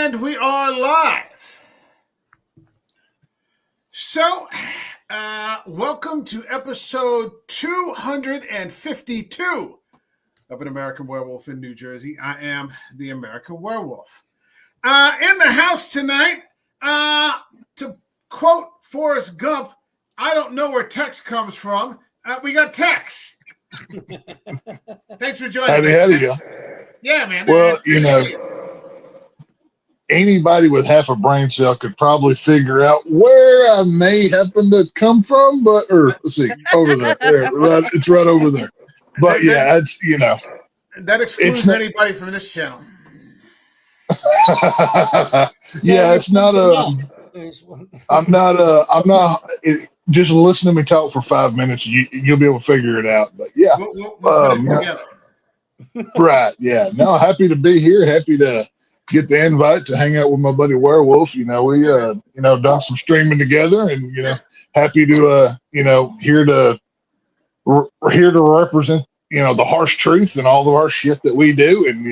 And we are live. So, welcome to episode 252 of An American Werewolf in New Jersey. I am the American Werewolf. In the house tonight, to quote Forrest Gump, I don't know where Tex comes from. We got Tex. Thanks for joining us. Howdy, go. Yeah, man. Well, anybody with half a brain cell could probably figure out where I may happen to come from, let's see, over there, right, it's right over there. But it's that excludes anybody from this channel. It's not I'm not. Just listen to me talk for 5 minutes. You'll be able to figure it out. But yeah, we'll put it together. Right. Yeah. No, happy to be here. Happy to get the invite to hang out with my buddy Werewolf. We done some streaming together, and happy to here to represent the harsh truth and all the harsh shit that we do, and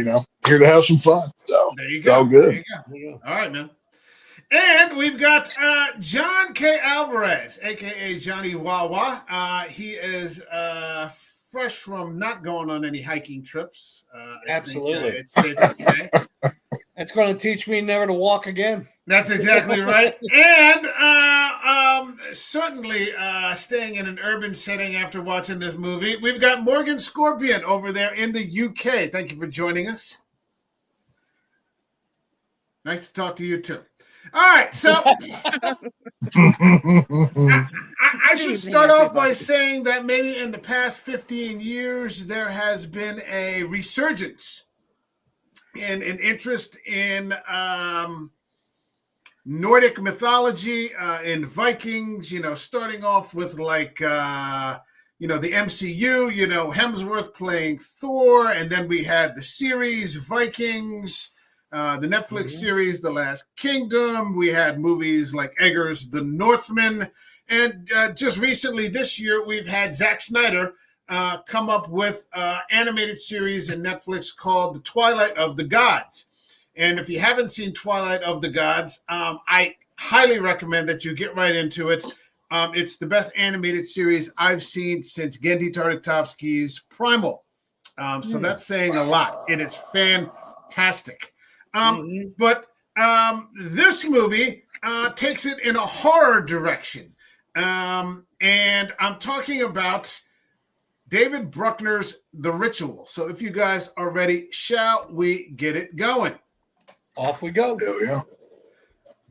here to have some fun. So there you go. It's all good. There you go. All right, man. And we've got John K. Alvarez, a.k.a. Johnny Wawa. He is fresh from not going on any hiking trips. Absolutely. It's safe to say. That's going to teach me never to walk again. That's exactly right. And certainly staying in an urban setting after watching this movie, we've got Morgan Scorpion over there in the UK. Thank you for joining us. Nice to talk to you, too. All right, so I should start off by saying that maybe in the past 15 years, there has been a resurgence in an interest in Nordic mythology, in Vikings, starting off with the MCU, Hemsworth playing Thor, and then we had the series Vikings, the Netflix series, The Last Kingdom. We had movies like Eggers, The Northman. And just recently this year, we've had Zack Snyder come up with an animated series in Netflix called The Twilight of the Gods. And if you haven't seen Twilight of the Gods, I highly recommend that you get right into it. It's the best animated series I've seen since Genndy Tartakovsky's Primal. So that's saying a lot. It is fantastic. But this movie takes it in a horror direction. And I'm talking about David Bruckner's The Ritual. So if you guys are ready, shall we get it going? Off we go. There we go.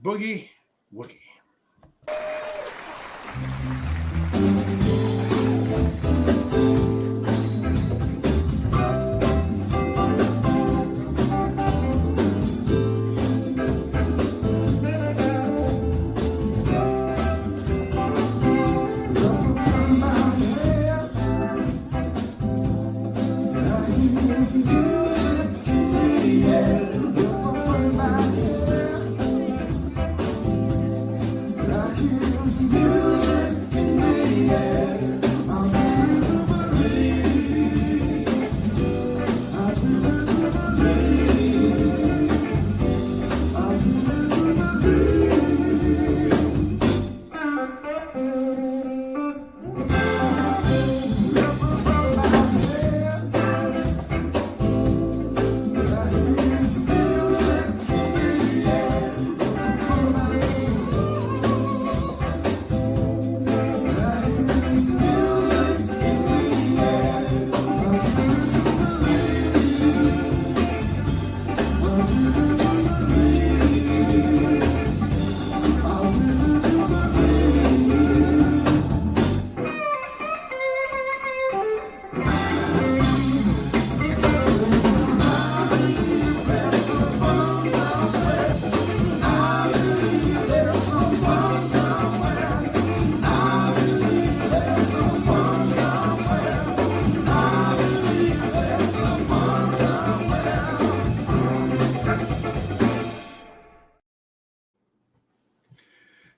Boogie Woogie.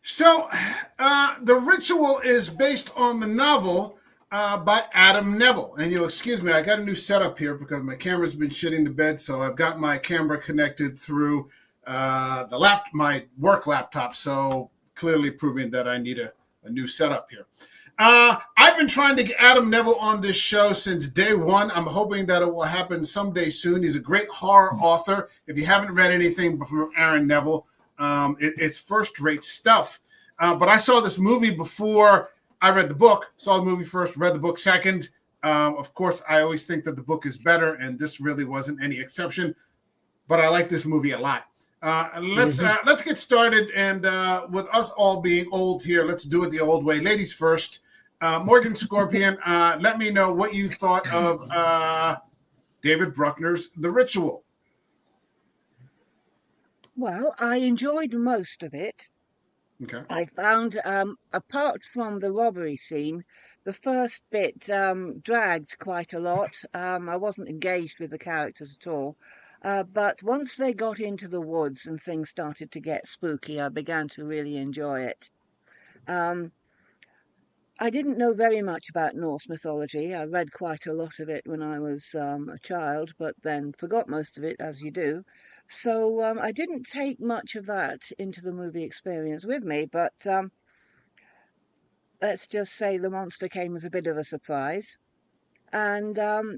So, The Ritual is based on the novel by Adam Neville. And you'll excuse me, I got a new setup here because my camera's been shitting the bed. So I've got my camera connected through my work laptop. So clearly proving that I need a new setup here. I've been trying to get Adam Neville on this show since day one. I'm hoping that it will happen someday soon. He's a great horror author. If you haven't read anything from Aaron Neville, it's first-rate stuff. But I saw this movie before I read the book. Saw the movie first, read the book second. Of course, I always think that the book is better, and this really wasn't any exception. But I like this movie a lot. Let's get started, and with us all being old here, let's do it the old way. Ladies first. Morgan Scorpion, let me know what you thought of David Bruckner's The Ritual. Well, I enjoyed most of it. Okay. I found, apart from the robbery scene, the first bit dragged quite a lot. I wasn't engaged with the characters at all. But once they got into the woods and things started to get spooky, I began to really enjoy it. I didn't know very much about Norse mythology. I read quite a lot of it when I was a child, but then forgot most of it, as you do. So I didn't take much of that into the movie experience with me, but let's just say the monster came as a bit of a surprise. And, I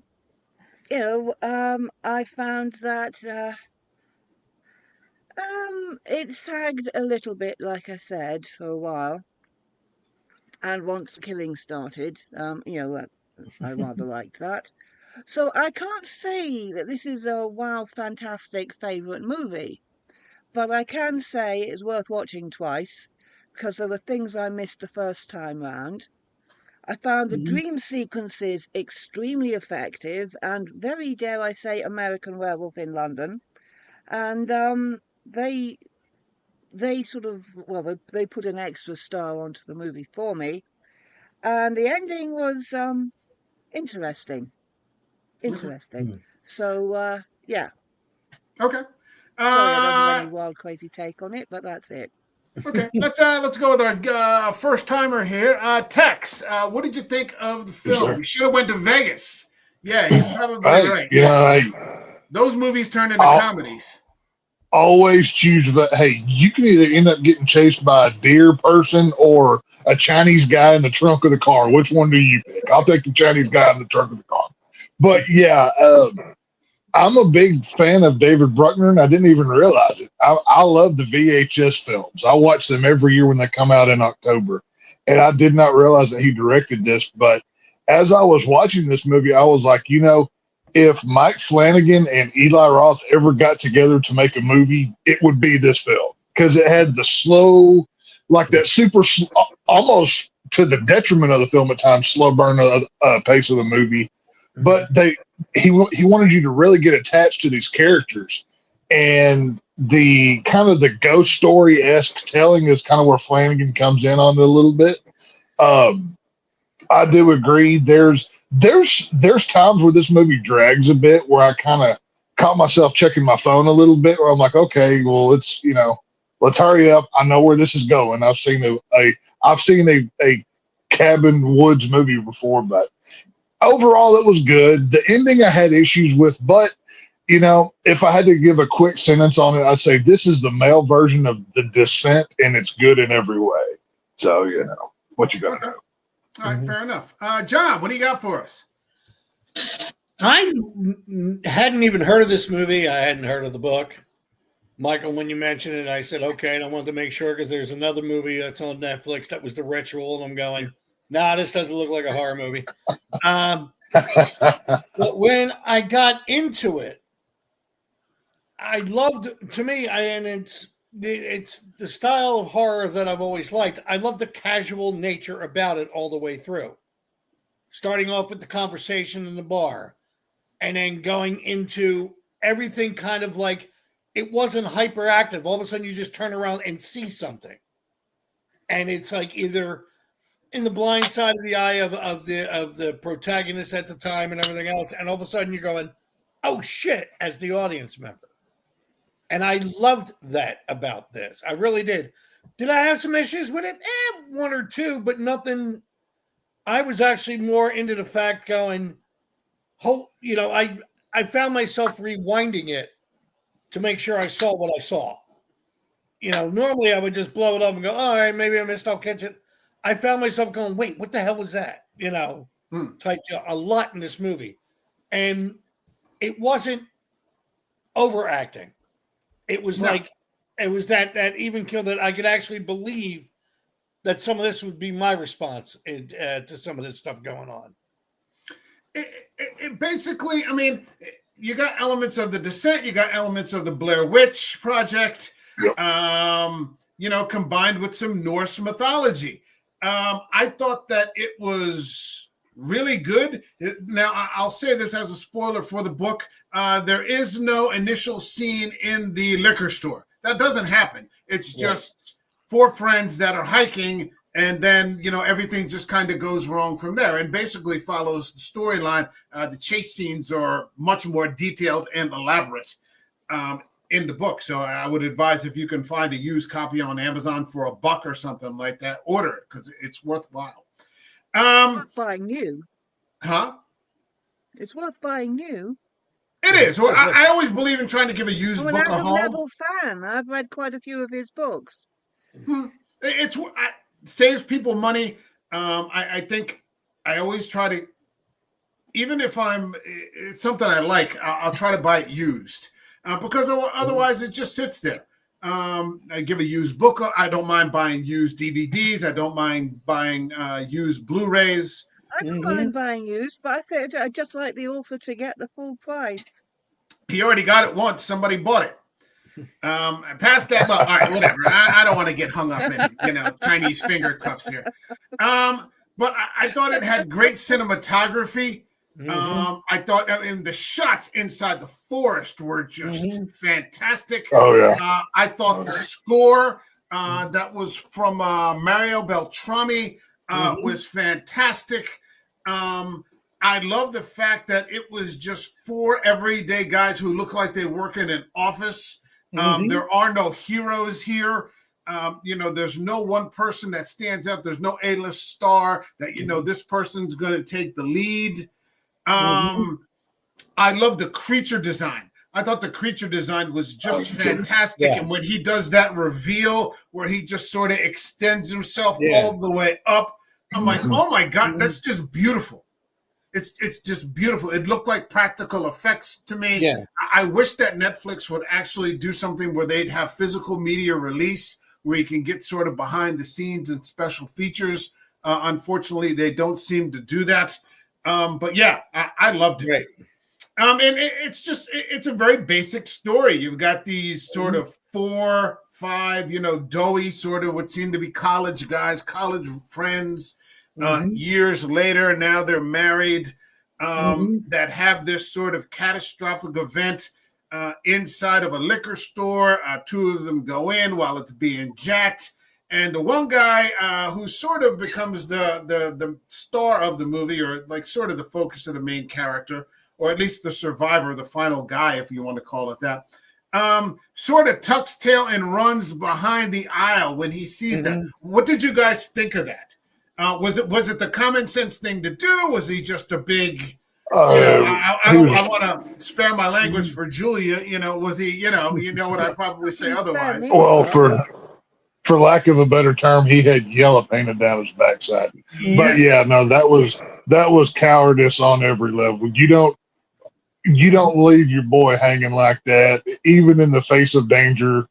found that it sagged a little bit, like I said, for a while. And once the killing started, I rather liked that. So I can't say that this is a wow, fantastic favourite movie, but I can say it's worth watching twice because there were things I missed the first time round. I found the dream sequences extremely effective and very, dare I say, American Werewolf in London. And they sort of, well, they put an extra star onto the movie for me. And the ending was interesting. So yeah. Okay. Sorry, I don't have any wild, crazy take on it, but that's it. Okay. Let's go with our first timer here. Tex, what did you think of the film? We should have went to Vegas. Yeah, you're probably right. Yeah, those movies turn into comedies. Always choose. But hey, you can either end up getting chased by a deer person or a Chinese guy in the trunk of the car. Which one do you pick? I'll take the Chinese guy in the trunk of the car. But yeah, I'm a big fan of David Bruckner, and I didn't even realize it. I love the VHS films. I watch them every year when they come out in October, and I did not realize that he directed this. But as I was watching this movie, I was like, if Mike Flanagan and Eli Roth ever got together to make a movie, it would be this film because it had the slow, like that super, almost to the detriment of the film at times, slow burn pace of the movie. But he wanted you to really get attached to these characters, and the kind of the ghost story-esque telling is kind of where Flanagan comes in on it a little bit. I do agree. There's times where this movie drags a bit, where I kind of caught myself checking my phone a little bit, where I'm like, okay, well, let's hurry up. I know where this is going. I've seen a cabin woods movie before, but overall, it was good. The ending I had issues with, but if I had to give a quick sentence on it, I'd say this is the male version of The Descent, and it's good in every way. So, what you got to do. All right, fair enough. John, what do you got for us? I hadn't even heard of this movie. I hadn't heard of the book. Michael, when you mentioned it, I said, okay, and I wanted to make sure because there's another movie that's on Netflix that was The Ritual, and I'm going, nah, this doesn't look like a horror movie. But when I got into it, I loved, and it's the style of horror that I've always liked. I love the casual nature about it all the way through. Starting off with the conversation in the bar, and then going into everything kind of like it wasn't hyperactive. All of a sudden, you just turn around and see something, and it's like either in the blind side of the eye of the protagonist at the time and everything else, and all of a sudden you're going, "Oh shit!" as the audience member. And I loved that about this. I really did. Did I have some issues with it? One or two, but nothing. I was actually more into the fact going, I found myself rewinding it to make sure I saw what I saw. Normally I would just blow it up and go, all right, maybe I missed, I'll catch it. I found myself going, wait, what the hell was that? Type a lot in this movie. And it wasn't overacting. It was it was that even kill that I could actually believe that some of this would be my response to some of this stuff going on. It basically, I mean, you got elements of The Descent, you got elements of the Blair Witch Project, combined with some Norse mythology. I thought that it was really good. Now, I'll say this as a spoiler for the book. There is no initial scene in the liquor store. That doesn't happen. It's just four friends that are hiking, and then, everything just kind of goes wrong from there and basically follows the storyline. The chase scenes are much more detailed and elaborate in the book. So I would advise, if you can find a used copy on Amazon for $1 or something like that, order it because it's worthwhile. Worth buying new. Huh? It's worth buying new. It is. Well, I always believe in trying to give a used I'm an book a Adam home. Neville fan. I've read quite a few of his books. It saves people money. I think I always try to, even if it's something I like, I'll try to buy it used because otherwise it just sits there. I give a used book. I don't mind buying used DVDs. I don't mind buying used Blu-rays. I don't mind buying used, but I think I'd just like the author to get the full price. He already got it once. Somebody bought it. Past that, well, all right, whatever. I don't want to get hung up in Chinese finger cuffs here. But I thought it had great cinematography. I thought the shots inside the forest were just fantastic. Oh yeah. I thought the score that was from Mario Beltrami was fantastic. I love the fact that it was just four everyday guys who look like they work in an office. There are no heroes here. There's no one person that stands out. There's no A-list star that, this person's going to take the lead. I love the creature design. I thought the creature design was just fantastic. Yeah. And when he does that reveal where he just sort of extends himself all the way up, I'm like, oh my God, that's just beautiful. It's just beautiful. It looked like practical effects to me. Yeah. I wish that Netflix would actually do something where they'd have physical media release where you can get sort of behind the scenes and special features. Unfortunately, they don't seem to do that. But yeah, I loved it. Right. And it's a very basic story. You've got these sort of 4, 5, doughy sort of what seem to be college guys, college friends. Years later, now they're married, that have this sort of catastrophic event inside of a liquor store. 2 of them go in while it's being jacked. And the one guy who sort of becomes the star of the movie, or like sort of the focus of the main character, or at least the survivor, the final guy, if you want to call it that, sort of tucks tail and runs behind the aisle when he sees that. What did you guys think of that? Was it the common sense thing to do? Was he just a big, I want to spare my language for Julia, was he, what I'd probably say otherwise. Well, for lack of a better term, he had yellow painted down his backside. Yes. But yeah, no, that was cowardice on every level. You don't leave your boy hanging like that, even in the face of danger.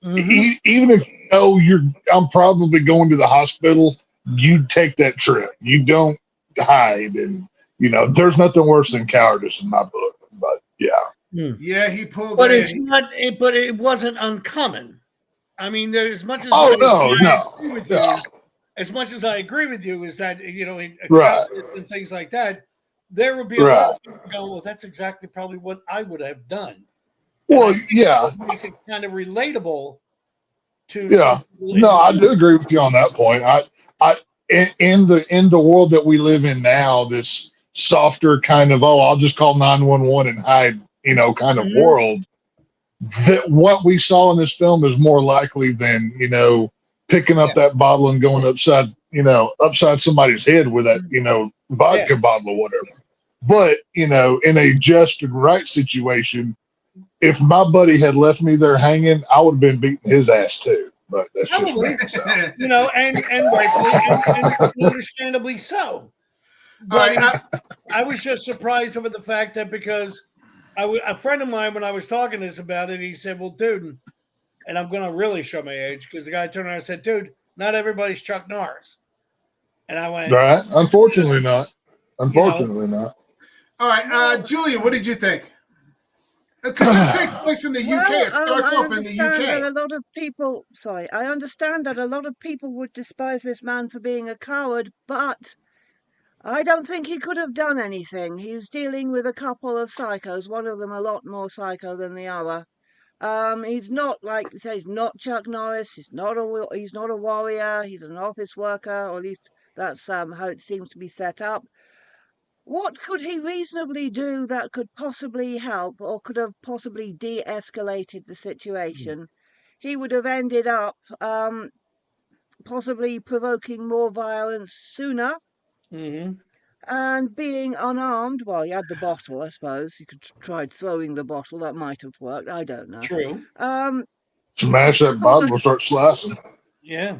Even if I'm probably going to the hospital, you take that trip. You don't hide, and there's nothing worse than cowardice in my book. But yeah, yeah, he pulled. But it's not. But it wasn't uncommon. I mean, there's as much as as much as I agree with you is that right and things like that, there would be a lot of people going, well, that's exactly probably what I would have done. Well, yeah, it makes it kind of relatable. No, I do agree with you on that point. In the world that we live in now, this softer kind of I'll just call 911 and hide, kind of world. That what we saw in this film is more likely than picking up that bottle and going upside somebody's head with that vodka bottle or whatever. But in a just and right situation, if my buddy had left me there hanging, I would have been beating his ass too. But that's just me. Probably, So. and rightfully and understandably so. All But right. I was just surprised over the fact that because a friend of mine, when I was talking to this about it, he said, "Well, dude," and I'm going to really show my age because the guy turned around and said, "Dude, not everybody's Chuck Norris," and I went, Right? Unfortunately not. you know, Unfortunately not. All right. Julia, what did you think? Because this takes place in the UK. Well, It starts I off in the understand that UK. a lot of people, sorry, I understand that a lot of people would despise this man for being a coward, but I don't think he could have done anything. He's dealing with a couple of psychos, one of them a lot more psycho than the other. He's not, like you say, he's not Chuck Norris. He's not a warrior. He's an office worker, or at least that's how it seems to be set up. What could he reasonably do that could possibly help or could have possibly de-escalated the situation? He would have ended up possibly provoking more violence sooner mm-hmm, and being unarmed. Well, he had the bottle, I suppose. He could tried throwing the bottle. That might have worked. I don't know. true, Um, Smash that bottle and start slicing. yeah,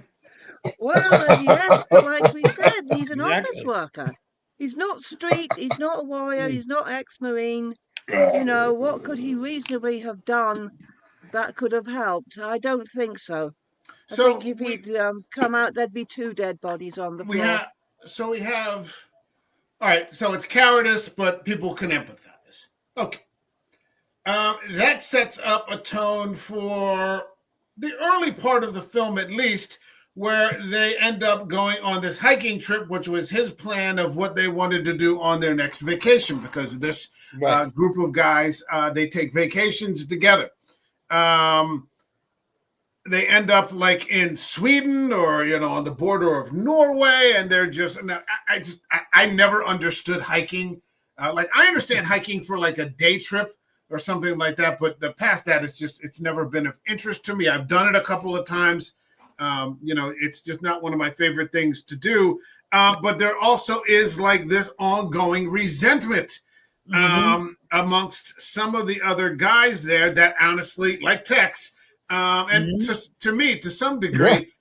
well, yes, but like we said, he's an office exactly. worker. He's not street. He's not a warrior. Mm. He's not ex-marine. What could he reasonably have done that could have helped? I don't think so. I think So if he'd come out, there'd be 2 dead bodies on the we floor. have. All right. So it's cowardice, but people can empathize. Okay. That sets up a tone for the early part of the film, at least, where they end up going on this hiking trip, which was his plan of what they wanted to do on their next vacation, because this Right. group of guys, they take vacations together. They end up like in Sweden or, on the border of Norway. And they're just, I never understood hiking. Like I understand hiking for like a day trip or something like that. But the past that it's never been of interest to me. I've done it a couple of times. It's just not one of my favorite things to do. But there also is like this ongoing resentment amongst some of the other guys there that honestly, like Tex, and to me, to some degree,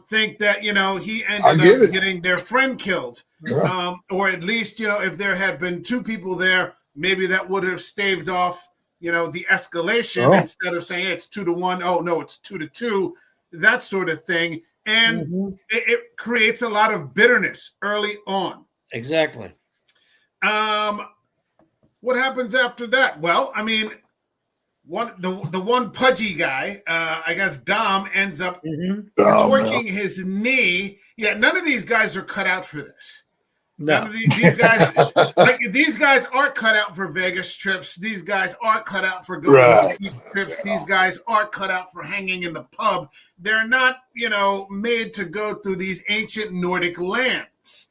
think that, he ended up getting their friend killed. Yeah. Or at least, if there had been 2 people there, maybe that would have staved off, the escalation instead of saying it's 2-1. Oh, no, it's 2-2, that sort of thing. And it creates a lot of bitterness early on. Exactly. What happens after that? Well, I mean, the one pudgy guy, I guess Dom, ends up torquing his knee. Yeah, none of these guys are cut out for this. No. None of these guys, these guys aren't cut out for Vegas trips. These guys aren't cut out for going on beach trips. Yeah. These guys aren't cut out for hanging in the pub. They're not, made to go through these ancient Nordic lands.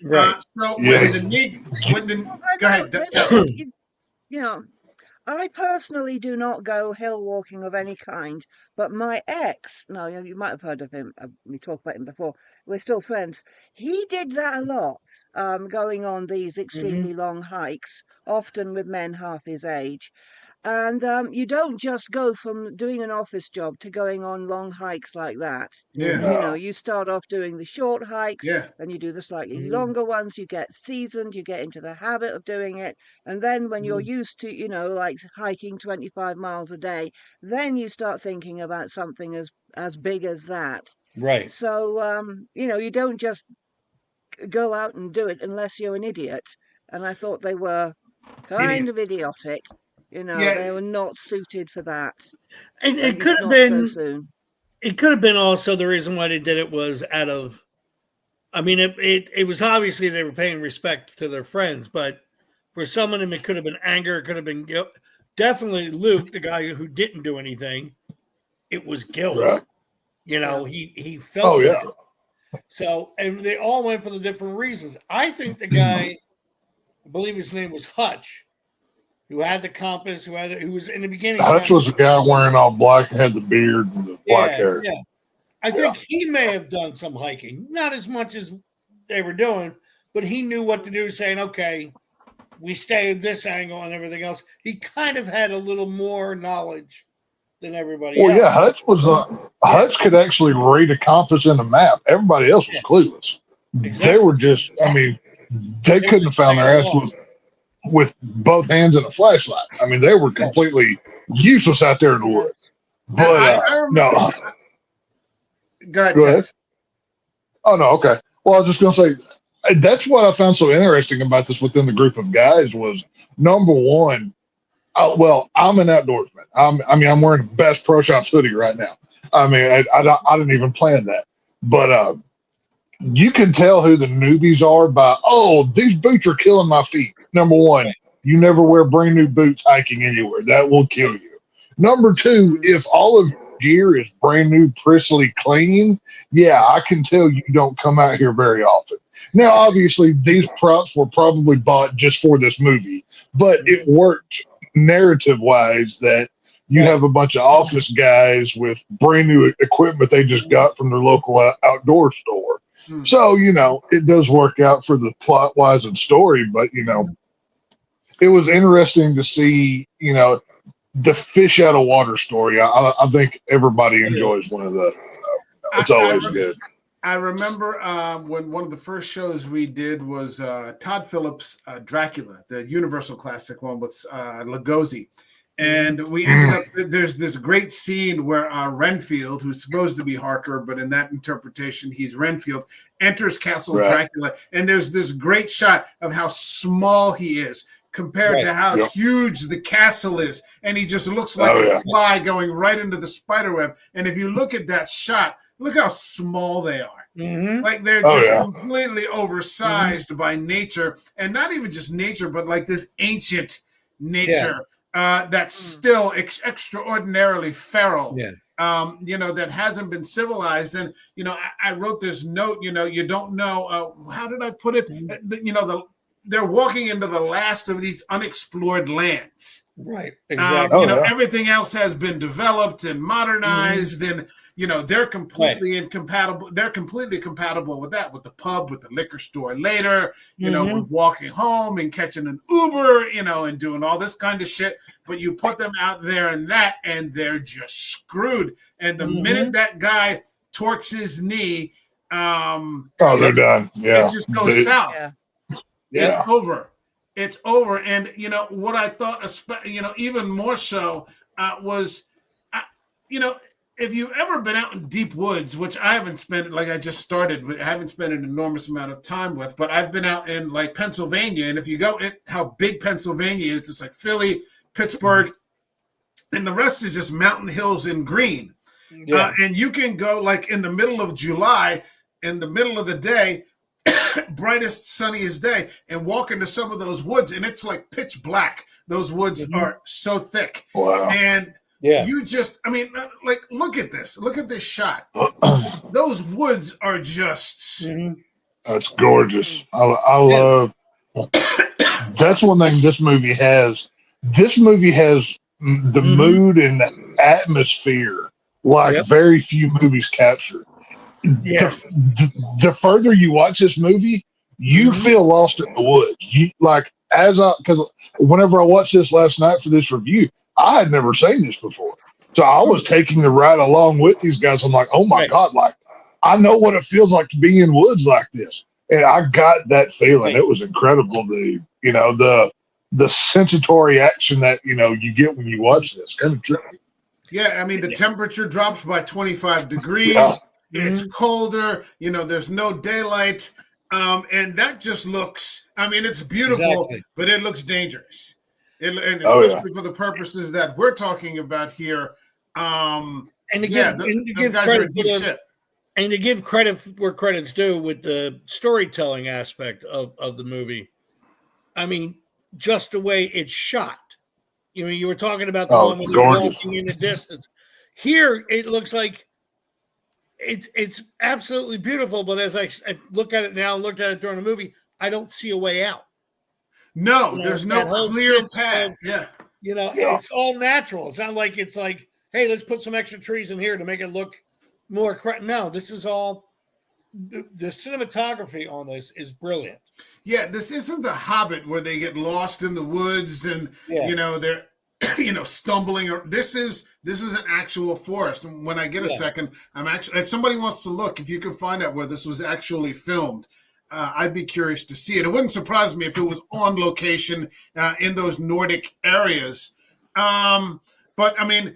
Right. Go ahead. I personally do not go hill walking of any kind, but my ex, no, you might have heard of him. We talked about him before. We're still friends. He did that a lot, going on these extremely long hikes, often with men half his age. And you don't just go from doing an office job to going on long hikes like that. Yeah. You start off doing the short hikes, then you do the slightly longer ones, you get seasoned, you get into the habit of doing it. And then when you're used to, like hiking 25 miles a day, then you start thinking about something as big as that. Right. So, you don't just go out and do it unless you're an idiot. And I thought they were kind of idiotic. They were not suited for that. And it could have been so soon. It could have been also the reason why they did it was out of, I mean, it was obviously they were paying respect to their friends, but for some of them it could have been anger, it could have been guilt. Definitely Luke, the guy who didn't do anything, it was guilt. Right. He felt guilt. So, and they all went for the different reasons. I think the guy, I believe his name was Hutch, who had the compass, who was in the beginning. Hutch was the guy wearing all black, had the beard and the black hair. Yeah. I think he may have done some hiking, not as much as they were doing, but he knew what to do, saying, okay, we stay at this angle and everything else. He kind of had a little more knowledge than everybody Well, else. yeah, Hutch could actually read a compass and a map. Everybody else was clueless. Exactly. They were just, I mean, they couldn't have found their ass with both hands and a flashlight. I mean, they were completely useless out there in the woods. But I remember. no, Go ahead, go ahead. Tex. Oh no, okay. Well, I was just gonna say that's what I found so interesting about this within the group of guys was number one. Well, I'm an outdoorsman. I'm wearing a Best Pro Shops hoodie right now. I mean, I didn't even plan that, but you can tell who the newbies are by, oh, these boots are killing my feet. Number one, you never wear brand new boots hiking anywhere. That will kill you. Number two, if all of your gear is brand new, pristily clean, yeah, I can tell you don't come out here very often. Now, obviously, these props were probably bought just for this movie, but it worked narrative wise that you have a bunch of office guys with brand new equipment they just got from their local outdoor store. So, it does work out for the plot wise and story, but, it was interesting to see, the fish out of water story. I think everybody enjoys one of the, it's always good. I remember when one of the first shows we did was Todd Phillips' Dracula, the Universal classic one with Lugosi. And we ended up, there's this great scene where Renfield, who's supposed to be Harker, but in that interpretation, he's Renfield, enters Castle Dracula. And there's this great shot of how small he is compared to how huge the castle is. And he just looks like a fly going right into the spider web. And if you look at that shot, look how small they are. Like they're just completely oversized by nature. And not even just nature, but like this ancient nature. That's still extraordinarily feral, that hasn't been civilized. And, I wrote this note, you don't know, how did I put it? They're walking into the last of these unexplored lands. Right. Exactly. Everything else has been developed and modernized and, they're completely incompatible. They're completely compatible with that, with the pub, with the liquor store later, with walking home and catching an Uber, and doing all this kind of shit. But you put them out there and they're just screwed. And the minute that guy torques his knee, they're done. Yeah. It just goes south. Yeah. It's over. And, what I thought, even more so was, if you've ever been out in deep woods, which I haven't spent, like I just started, I haven't spent an enormous amount of time with, but I've been out in like Pennsylvania. And if you go in how big Pennsylvania is, it's like Philly, Pittsburgh, and the rest is just mountain hills and green. And you can go like in the middle of July, in the middle of the day, brightest, sunniest day, and walk into some of those woods, and it's like pitch black. Those woods are so thick. Wow. And you just, like, look at this. Look at this shot. Those woods are just... That's gorgeous. I love... That's one thing this movie has. This movie has the mood and the atmosphere like very few movies capture. The further you watch this movie, you feel lost in the woods. Because whenever I watched this last night for this review, I had never seen this before. So I was taking the ride along with these guys. I'm like, oh my God, like I know what it feels like to be in woods like this. And I got that feeling. It was incredible. The sensory action that, you get when you watch this. Kind of tricky. Yeah. The temperature drops by 25 degrees. It's colder, there's no daylight. And that just looks, it's beautiful, but it looks dangerous. And especially for the purposes that we're talking about here. And to give credit where credit's due with the storytelling aspect of the movie. Just the way it's shot. You were talking about the one when you're walking in the distance. Here, it looks like it's absolutely beautiful, but as I look at it now and looked at it during the movie, I don't see a way out. No, there's no clear path. It's all natural. It's not like it's like, hey, let's put some extra trees in here to make it look more. No, this is all the cinematography on this is brilliant. Yeah, this isn't the Hobbit where they get lost in the woods and they're stumbling. Or this is an actual forest. And when I get a second, I'm actually, if somebody wants to look, if you can find out where this was actually filmed, I'd be curious to see it. It wouldn't surprise me if it was on location in those Nordic areas. But I mean,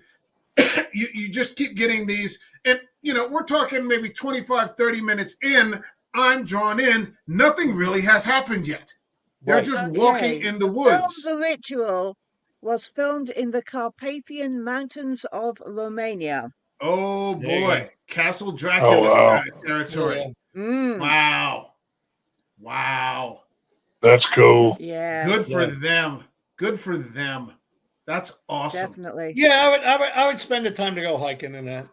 you just keep getting these, and we're talking maybe 25, 30 minutes in. I'm drawn in. Nothing really has happened yet. They're just walking in the woods. The Ritual was filmed in the Carpathian Mountains of Romania. Oh boy, Castle Dracula territory. Yeah. Wow. That's cool. Yeah. Good for them. Good for them. That's awesome. Definitely. Yeah, I would spend the time to go hiking in that.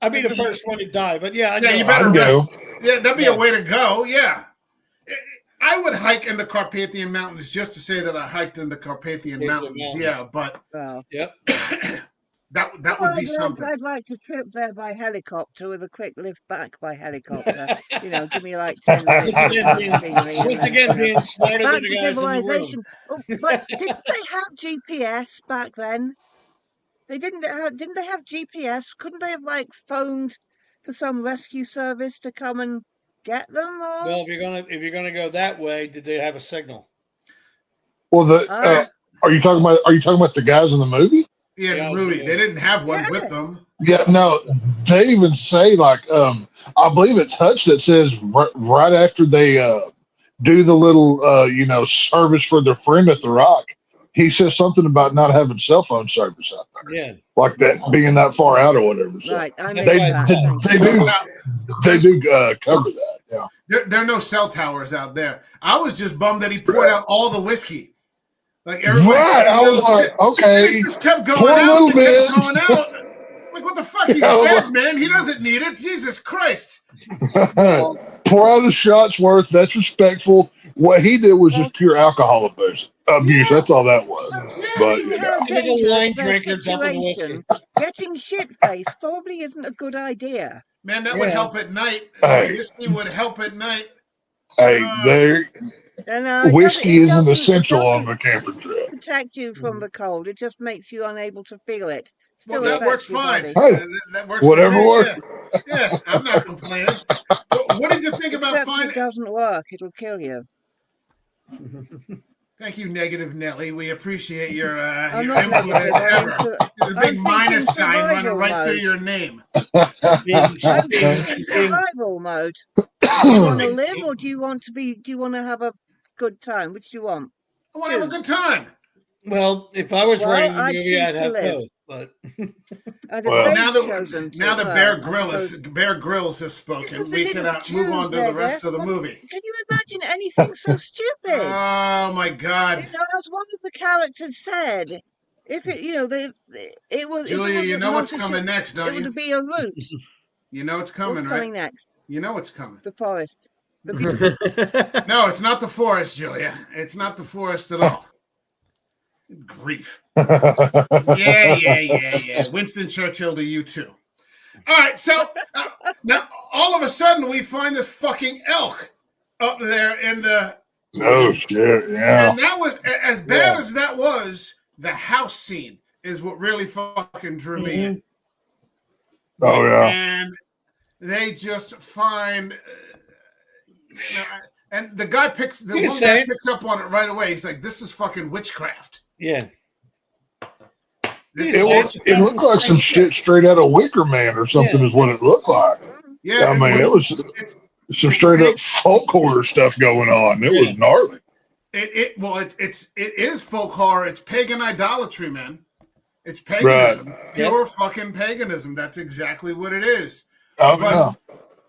I'd be the first one to die, but yeah, you better go. Yeah, that'd be a way to go. Yeah. I would hike in the Carpathian Mountains just to say that I hiked in the Carpathian Mountains. Yeah, but that would be something. I'd like to trip there by helicopter with a quick lift back by helicopter. Give me like 10 minutes. Once again, being smarter than the guys in the room. But didn't they have GPS back then? Didn't they have GPS? Couldn't they have phoned for some rescue service to come and get them? Or? Well, if you're gonna go that way, did they have a signal? Well, are you talking about the guys in the movie? Yeah, the movie. They didn't have one with them. Yeah, no. They even say I believe it's Hutch that says right after they do the little service for their friend at the Rock. He says something about not having cell phone service out there. Yeah. Like that being that far out or whatever. So right. I they do cover that. Yeah. There are no cell towers out there. I was just bummed that he poured out all the whiskey. Like everybody. Right. I was like, okay. He just kept going out. Kept going out. Like, what the fuck? He's dead, man. He doesn't need it. Jesus Christ. Pour out a shot's worth. That's respectful. What he did was just pure alcohol abuse. That's all that was. Getting shit-faced probably isn't a good idea. Man, that would help at night. Whiskey would help at night. Whiskey isn't essential on the camping trip. Protect you from the cold. It just makes you unable to feel it. Still, that works fine. Hey, that works. Whatever works. Yeah, I'm not complaining. What did you think about finding? It doesn't work. It'll kill you. Thank you, Negative Nelly. We appreciate your input as ever. There's a big minus sign running right through your name. I'm in survival mode. Do you want to live, or do you want to have a good time? Which do you want? I want to have a good time. Well, if I was writing the movie, I'd have both. But now that Bear Grylls has spoken, we can move on to the rest of the movie. Can you imagine anything so stupid? Oh my God! As one of the characters said, if it was Julia, you know what's coming next, don't you? It would be a route. You know it's coming, What's right? coming next? You know it's coming. The forest. No, it's not the forest, Julia. It's not the forest at all. Grief. Yeah. Winston Churchill to you too. All right, so now all of a sudden we find this fucking elk up there in the. Oh shit! Yeah. And that was as bad as that was. The house scene is what really fucking drew me in. Oh yeah. And they just find, and the guy picks up on it right away. He's like, "This is fucking witchcraft." Yeah. It looked like some shit straight out of Wicker Man or something is what it looked like. Yeah. I mean, it was some straight up folk horror stuff going on. It was gnarly. It is folk horror. It's pagan idolatry, man. It's paganism. Right. Pure fucking paganism. That's exactly what it is. Oh, yeah.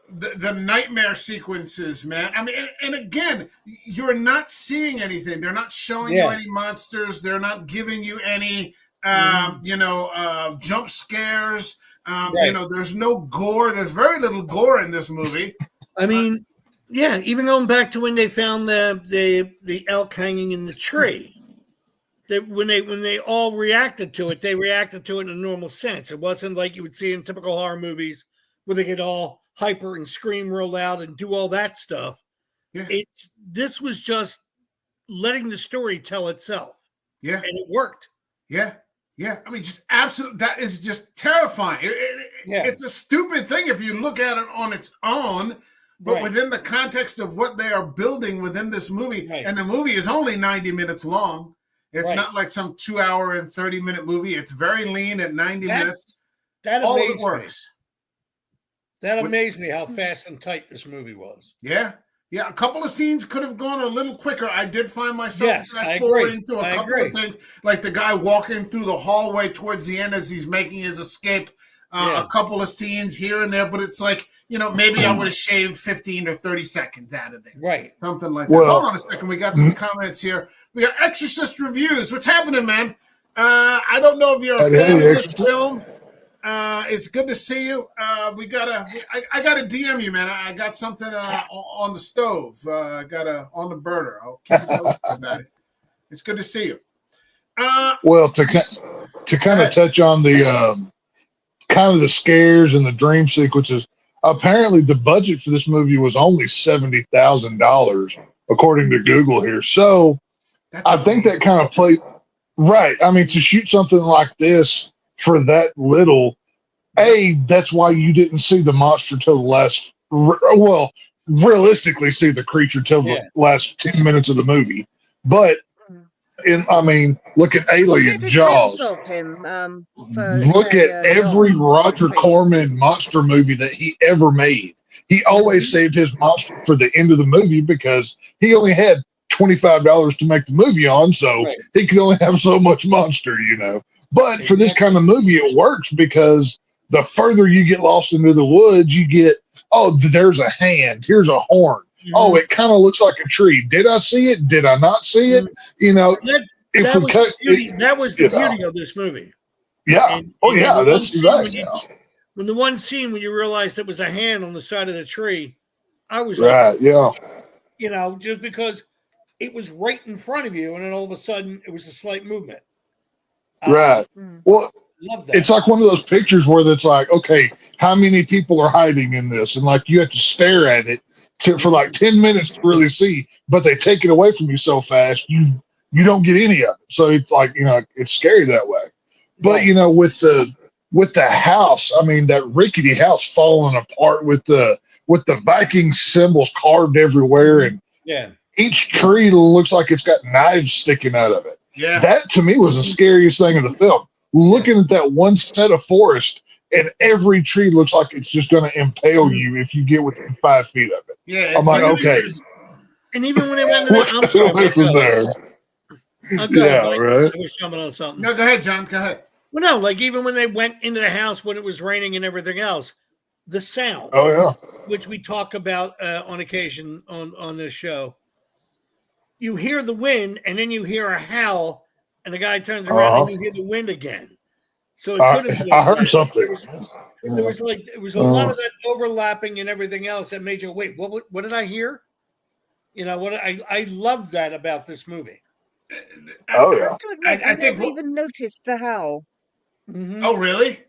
The nightmare sequences, man. I mean, and again, you're not seeing anything. They're not showing you any monsters. They're not giving you any, jump scares. There's no gore. There's very little gore in this movie. I mean, even going back to when they found the elk hanging in the tree. When they all reacted to it, they reacted to it in a normal sense. It wasn't like you would see in typical horror movies where they get all hyper and scream real loud and do all that stuff. Yeah. This was just letting the story tell itself. Yeah. And it worked. Yeah. Yeah. I mean, just absolute. That is just terrifying. It's a stupid thing if you look at it on its own, but within the context of what they are building within this movie, and the movie is only 90 minutes long. It's not like some 2 hour and 30-minute movie. It's very lean at 90 minutes. That all of it amazed works. Me. That amazed me how fast and tight this movie was. Yeah. Yeah, a couple of scenes could have gone a little quicker. I did find myself fast forwarding to a couple of things, like the guy walking through the hallway towards the end as he's making his escape. A couple of scenes here and there, but it's like, maybe I would have shaved 15 or 30 seconds out of there. Right. Something like that. Hold on a second. We got some comments here. We got Exorcist reviews. What's happening, man? I don't know if you're a fan of this film. It's good to see you. I gotta DM you, man. I got something on the stove. I got on the burner. I'll keep you posted about it. It's good to see you. Well, to kind of touch on the kind of the scares and the dream sequences, apparently the budget for this movie was only $70,000 according to Google here. So I think that kind of played right. I mean, to shoot something like this for that little, that's why you didn't see the monster till the last, realistically see the creature till the last 10 minutes of the movie. But look at Alien, Jaws. Look at every Roger Corman monster movie that he ever made. He always saved his monster for the end of the movie because he only had $25 to make the movie on, so he could only have so much monster, But for this kind of movie, it works because the further you get lost into the woods, you get, there's a hand, here's a horn. Oh, it kind of looks like a tree. Did I see it? Did I not see it? That was the beauty of this movie. Yeah. That's exactly. When the one scene when you realized it was a hand on the side of the tree, I was just because it was right in front of you, and then all of a sudden it was a slight movement. Right. Well, love that. It's like one of those pictures where it's like, okay, how many people are hiding in this? And like you have to stare at it for like 10 minutes to really see, but they take it away from you so fast, you don't get any of it. So it's like, it's scary that way. But with the house, that rickety house falling apart with the Viking symbols carved everywhere, and each tree looks like it's got knives sticking out of it. Yeah. That to me was the scariest thing in the film. Looking at that one set of forest, and every tree looks like it's just going to impale you if you get within 5 feet of it. Yeah, I'm like, okay. And even when they went from there. Right. I was jumping on something. No, go ahead, John. Go ahead. Well, no, like even when they went into the house when it was raining and everything else, the sound. Oh yeah. Which we talk about on occasion on this show. You hear the wind, and then you hear a howl, and the guy turns around and you hear the wind again. So it could have been. I heard something. There was a lot of that overlapping and everything else that made you wait. What did I hear? I love that about this movie. Oh yeah. I never even noticed the howl. Mm-hmm. Oh really?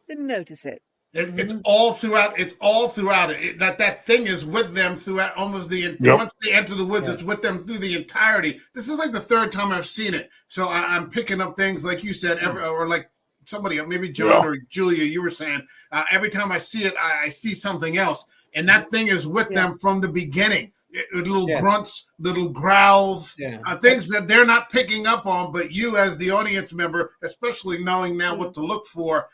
Didn't notice it. It's all throughout. It's all throughout it. That thing is with them throughout almost once they enter the woods, it's with them through the entirety. This is like the third time I've seen it, so I'm picking up things like you said, or like somebody, maybe John or Julia, you were saying. Every time I see it, I see something else, and that thing is with them from the beginning. Little grunts, little growls, things that they're not picking up on, but you as the audience member, especially knowing now what to look for,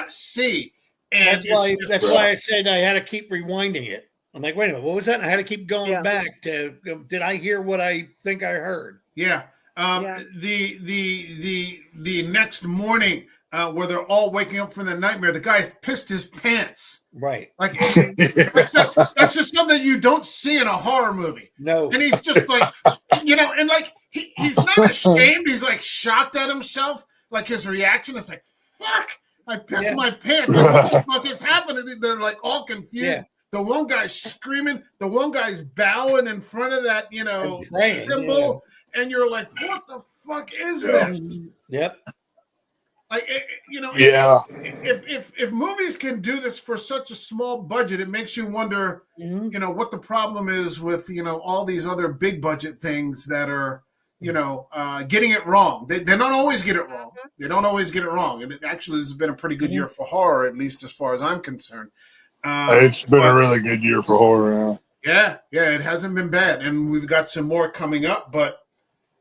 see. And that's why I said I had to keep rewinding it. I'm like, wait a minute, what was that? And I had to keep going back to, did I hear what I think I heard? Yeah. The next morning, where they're all waking up from the nightmare, the guy pissed his pants. Right. Like that's just something you don't see in a horror movie. No. And he's just like, and like he's not ashamed. He's like shocked at himself. Like his reaction is like, fuck. I pissed my pants. Like, what the fuck is happening? They're like all confused. Yeah. The one guy's screaming. The one guy's bowing in front of that, symbol. Yeah. And you're like, what the fuck is this? Yep. Like you know, Yeah. if movies can do this for such a small budget, it makes you wonder, Mhm. you know, what the problem is with, you know, all these other big budget things that are, you know, getting it wrong. They don't always get it wrong. They don't always get it wrong. And it actually has been a pretty good year for horror, at least as far as I'm concerned. It's been a But really good year for horror. yeah, it hasn't been bad. And we've got some more coming up. But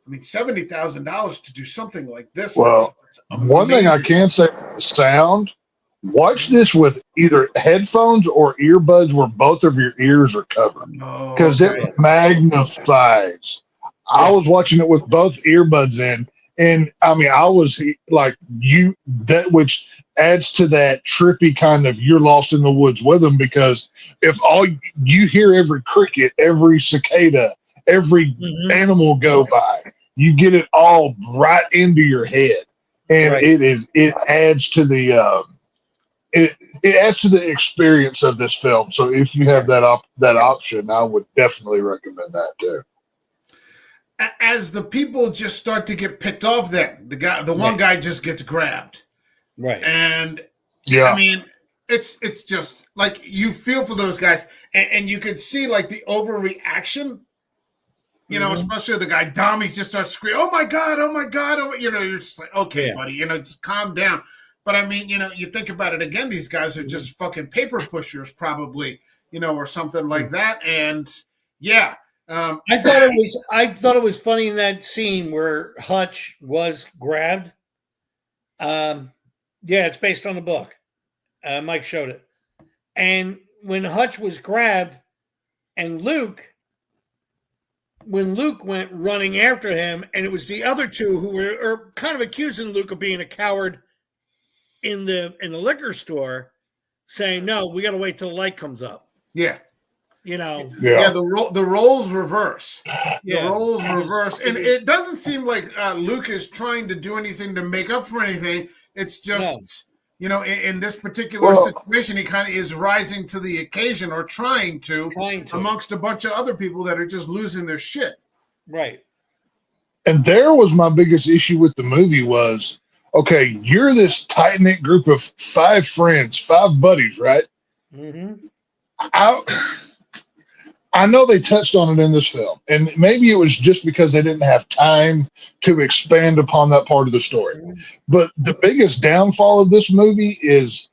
I mean, $70,000 to do something like this. Well, that's one thing I amazing. can say, sound. Watch this with either headphones or earbuds where both of your ears are covered, Oh, because okay. it magnifies. I was watching it with both earbuds in, and I mean, I was like, which adds to that trippy kind of you're lost in the woods with them, because if all you hear every cricket, every cicada, every animal go by, you get it all right into your head, and Right. it adds to the it adds to the experience of this film. So if you have that option, I would definitely recommend that too. As the people just start to get picked off, then the one guy just gets grabbed, Right. and Yeah, I mean, it's just like you feel for those guys, and you could see like the overreaction. You know, especially the guy Dom, he just starts screaming, "Oh my god! Oh my god!" Oh, you know, you're just like, okay, buddy, you know, just calm down. But I mean, you know, you think about it again; these guys are just fucking paper pushers, probably, you know, or something like that. And yeah, I thought it was funny in that scene where Hutch was grabbed. Yeah, it's based on the book. Mike showed it, and when Hutch was grabbed, and when Luke went running after him, and it was the other two who were kind of accusing Luke of being a coward in the liquor store, saying, "No, we got to wait till the light comes up." yeah. You know, Yeah, the roles reverse. Yeah. The roles reverse, and it doesn't seem like Luke is trying to do anything to make up for anything. It's just, you know, in this particular situation, he kind of is rising to the occasion, or trying to, amongst a bunch of other people that are just losing their shit. Right. And there was my biggest issue with the movie was, okay, you're this tight knit group of 5 friends, 5 buddies, right? I know they touched on it in this film, and maybe it was just because they didn't have time to expand upon that part of the story. But the biggest downfall of this movie is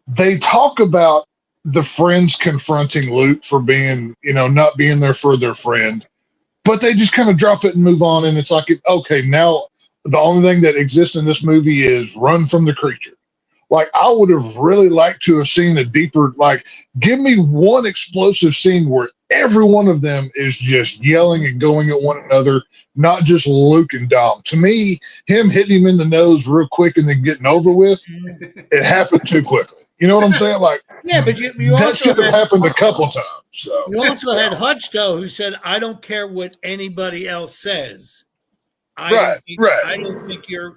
they talk about the friends confronting Luke for being, you know, not being there for their friend, but they just kind of drop it and move on. And it's like, okay, now the only thing that exists in this movie is run from the creature. Like, I would have really liked to have seen a deeper, like, give me one explosive scene where every one of them is just yelling and going at one another, not just Luke and Dom. To me, him hitting him in the nose real quick and then getting over with, it happened too quickly. You know what I'm saying? Like, yeah, but you that also should have happened a couple times. So you also had Hutch, though, who said, "I don't care what anybody else says. I don't think you're,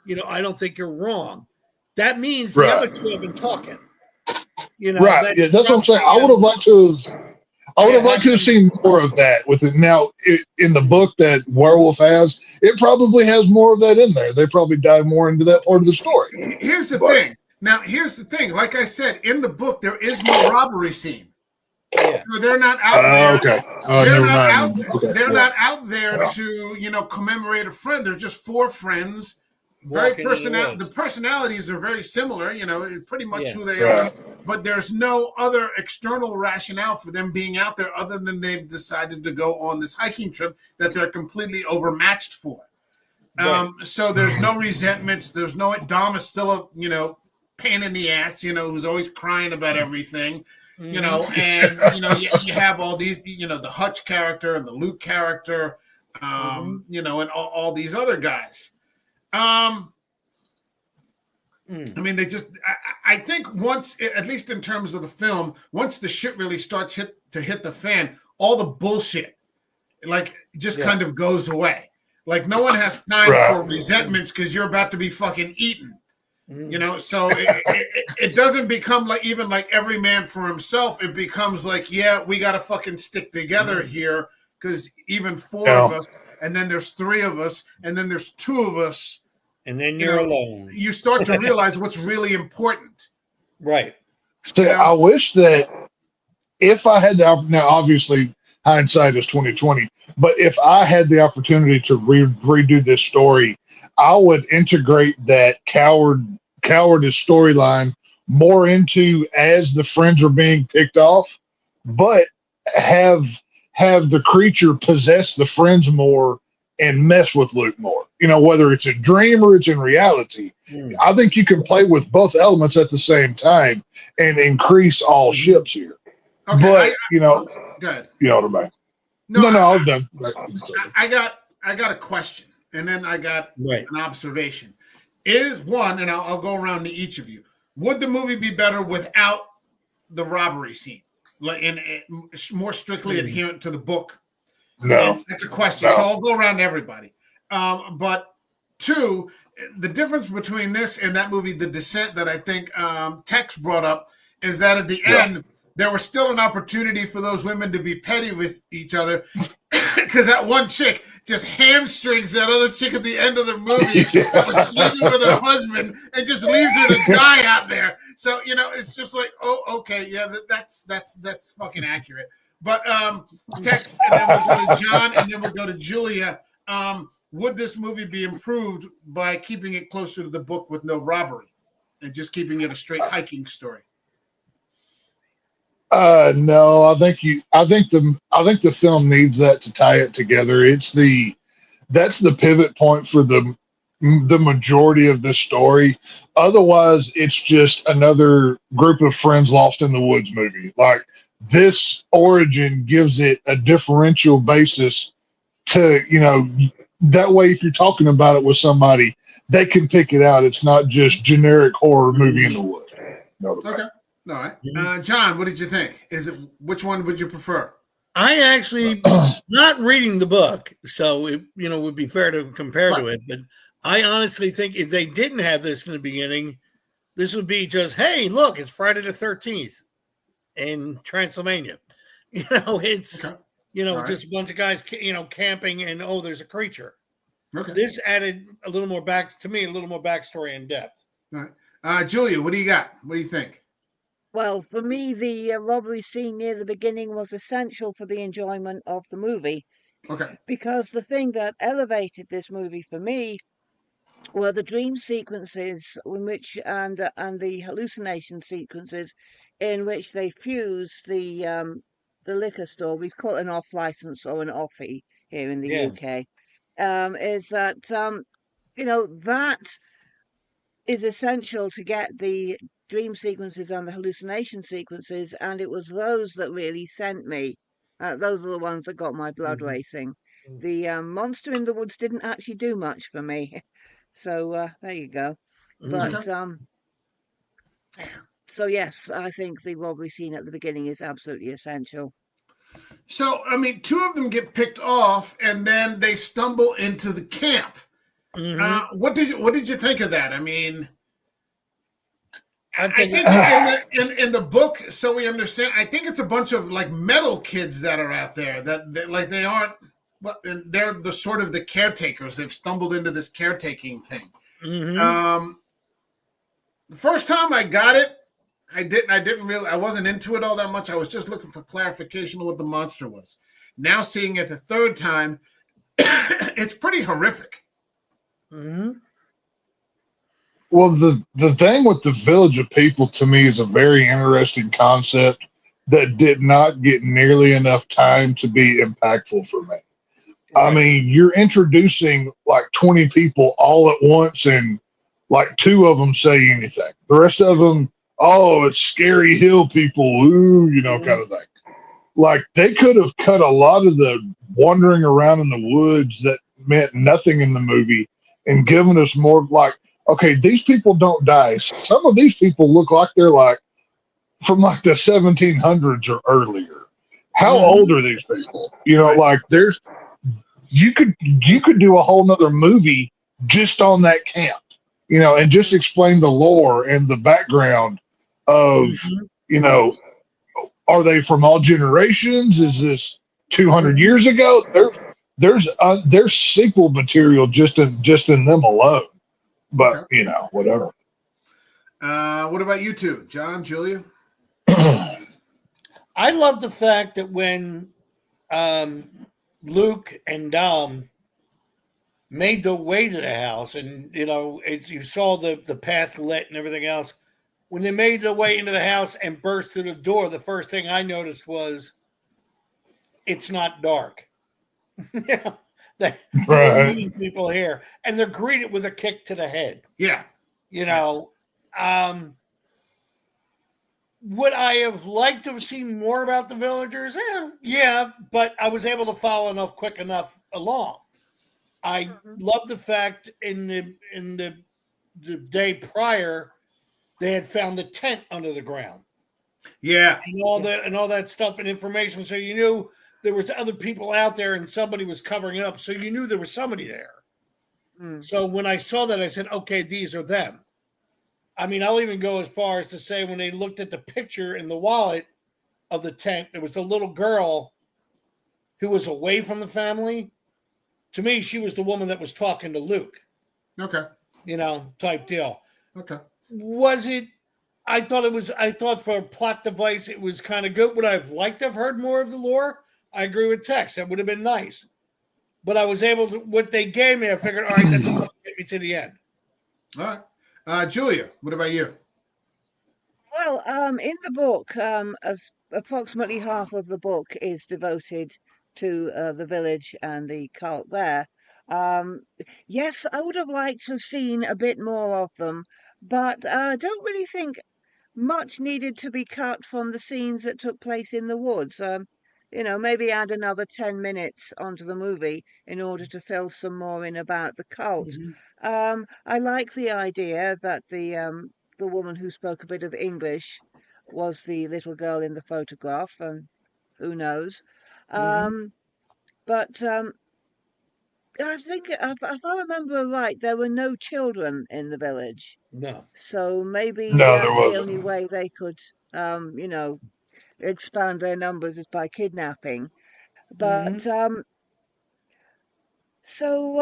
you know, I don't think you're wrong." That means the other two have been talking. You know, yeah, that's what I'm saying. I would have liked to have seen more of that with it. Now, in the book that Werewolf has, it probably has more of that in there. They probably dive more into that part of the story. Here's the thing. Now, here's the thing. Like I said, in the book, there is no robbery scene. Yeah. So they're not out there. Okay. They're not out there to, you know, commemorate a friend. They're just 4 friends. The personalities are very similar, you know, pretty much who they are, but there's no other external rationale for them being out there other than they've decided to go on this hiking trip that they're completely overmatched for. So there's no resentments. There's no, Dom is still a, you know, pain in the ass, you know, who's always crying about everything, you know, and, you know, you have all these, you know, the Hutch character and the Luke character, you know, and all these other guys. I mean, they just, I think once, at least in terms of the film, once the shit really starts to hit the fan, all the bullshit, like, just kind of goes away. Like, no one has time for resentments because you're about to be fucking eaten. You know, so it doesn't become like even like every man for himself. It becomes like, yeah, we got to fucking stick together here because even 4 of us, and then there's 3 of us, and then there's 2 of us, And then you you're know, alone. you start to realize what's really important. Right. So I wish that if I had now obviously hindsight is 2020, but if I had the opportunity to redo this story, I would integrate that cowardice storyline more into as the friends are being picked off, but have the creature possess the friends more and mess with Luke more. Whether it's a dream or it's in reality. I think you can play with both elements at the same time and increase all ships here. Okay, But good. You know what I mean? No, I was done. I got a question, and then I got an observation. Is one, and I'll go around to each of you. Would the movie be better without the robbery scene, and more strictly adherent to the book? No, and that's a question. No. So I'll go around to everybody. But two, the difference between this and that movie, The Descent, that I think Tex brought up, is that at the end, there was still an opportunity for those women to be petty with each other, because that one chick just hamstrings that other chick at the end of the movie that was sleeping with her husband and just leaves her to die out there. So, it's just like, oh, okay, yeah, that's fucking accurate. But Tex, and then we'll go to John, and then we'll go to Julia. Would this movie be improved by keeping it closer to the book with no robbery and just keeping it a straight hiking story? No, I think the film needs that to tie it together. That's the pivot point for the majority of this story. Otherwise, it's just another group of friends lost in the woods movie. Like, this origin gives it a differential basis to, that way if you're talking about it with somebody, they can pick it out. It's not just generic horror movie in the woods. Okay. All right. John, what did you think? Which one would you prefer? I actually not reading the book, so it would be fair to compare to it. But I honestly think if they didn't have this in the beginning, this would be just, hey, look, it's Friday the 13th in Transylvania. It's just a bunch of guys, camping, and there's a creature. Okay. This added a little more backstory and depth. All right. Julia, what do you got? What do you think? Well, for me, the robbery scene near the beginning was essential for the enjoyment of the movie. Okay. Because the thing that elevated this movie for me were the dream sequences in which and the hallucination sequences in which they fuse the liquor store. We call it an off license or an offie here in the UK. Is that that is essential to get the dream sequences and the hallucination sequences, and it was those that really sent me. Those are the ones that got my blood racing. The monster in the woods didn't actually do much for me. So there you go. But so yes, I think the robbery scene at the beginning is absolutely essential. So, I mean, two of them get picked off, and then they stumble into the camp. Mm-hmm. What did you think of that? I mean, I think in the book, so we understand, I think it's a bunch of like metal kids that are out there that like they aren't. Well, and they're the sort of the caretakers. They've stumbled into this caretaking thing. Mm-hmm. The first time I got it, I wasn't into it all that much. I was just looking for clarification of what the monster was. Now seeing it the third time, it's pretty horrific. Mm-hmm. Well, the thing with the Village of People to me is a very interesting concept that did not get nearly enough time to be impactful for me. Right. I mean, you're introducing like 20 people all at once, and like 2 of them say anything. The rest of them, oh, it's scary hill people, ooh, kind of thing. Like, they could have cut a lot of the wandering around in the woods that meant nothing in the movie and given us more like, okay, these people don't die. Some of these people look like they're like from like the 1700s or earlier. How old are these people? Right. Like you could do a whole nother movie just on that camp, and just explain the lore and the background of, are they from all generations? Is this 200 years ago? There's sequel material just in them alone. but Okay. whatever. What about you two, John, Julia? I love the fact that when Luke and Dom made their way to the house, and you saw the path lit and everything else. When they made their way into the house and burst through the door, the first thing I noticed was it's not dark. They are Right. meeting people here, and they're greeted with a kick to the head. Yeah. You know, would I have liked to have seen more about the villagers? Yeah, but I was able to follow quick enough along. I love the fact in the day prior they had found the tent under the ground Yeah. and all that stuff and information. So you knew there was other people out there and somebody was covering it up. So you knew there was somebody there. Mm. So when I saw that, I said, okay, these are them. I mean, I'll even go as far as to say when they looked at the picture in the wallet of the tent, there was a little girl who was away from the family. To me, she was the woman that was talking to Luke, Okay. type deal. Okay. Was it? I thought for a plot device, it was kind of good. Would I have liked to have heard more of the lore? I agree with Tex. That would have been nice. But I was able to, what they gave me, I figured, all right, that's enough to get me to the end. All right. Julia, what about you? Well, in the book, as approximately half of the book is devoted to the village and the cult there. Um, yes, I would have liked to have seen a bit more of them, but I don't really think much needed to be cut from the scenes that took place in the woods. Maybe add another 10 minutes onto the movie in order to fill some more in about the cult. Mm-hmm. I like the idea that the woman who spoke a bit of English was the little girl in the photograph, and who knows. Mm-hmm. But I think, if I remember right, there were no children in the village. No. So maybe No, there that's the only wasn't. way they could, expand their numbers is by kidnapping. Mm-hmm. But so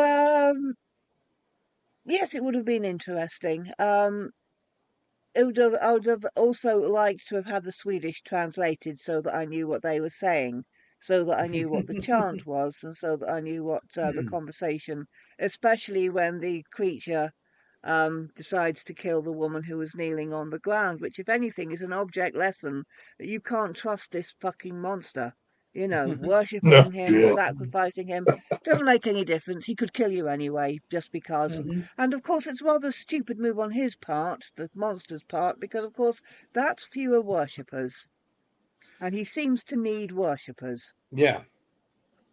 yes, it would have been interesting. I would have also liked to have had the Swedish translated so that I knew what they were saying, so that I knew what the chant was, and so that I knew what the conversation, especially when the creature decides to kill the woman who was kneeling on the ground, which, if anything, is an object lesson that you can't trust this fucking monster. No Worshipping him, shit. sacrificing him, doesn't make any difference. He could kill you anyway, just because. Mm-hmm. And of course, it's rather a stupid move on his part, the monster's part, because of course that's fewer worshippers, and he seems to need worshippers. Yeah.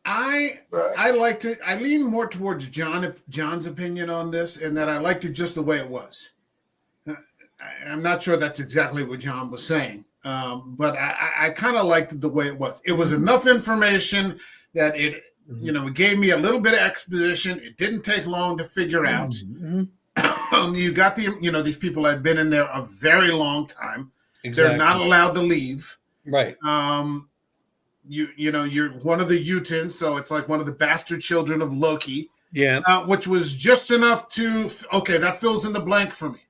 I Right. I liked it. I lean more towards John's opinion on this, and that I liked it just the way it was. I'm not sure that's exactly what John was saying, but I kind of liked it the way it was. It was enough information that it gave me a little bit of exposition. It didn't take long to figure out. Mm-hmm. You got these people had been in there a very long time. Exactly. They're not allowed to leave. Right. You're one of the Utens, so it's like one of the bastard children of Loki. Yeah. Which was just enough to that fills in the blank for me.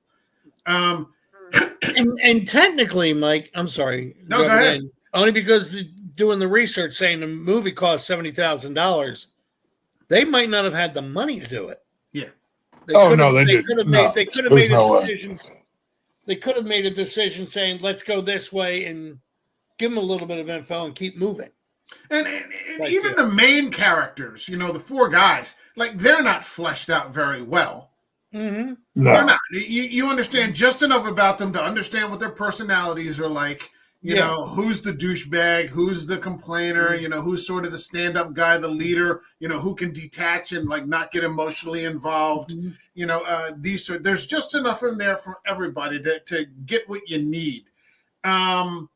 And technically, Mike, I'm sorry. No, go ahead. Only because doing the research saying the movie cost $70,000, they might not have had the money to do it. Yeah. They didn't. Could have No, they could have there's made a no way. decision. They could have made a decision saying, "Let's go this way," and give them a little bit of info and keep moving. And even the main characters, the four guys, like they're not fleshed out very well. Mm-hmm. No. They're not. You understand just enough about them to understand what their personalities are like. Who's the douchebag, who's the complainer, who's sort of the stand-up guy, the leader, who can detach and like not get emotionally involved. Mm-hmm. There's just enough in there for everybody to get what you need. I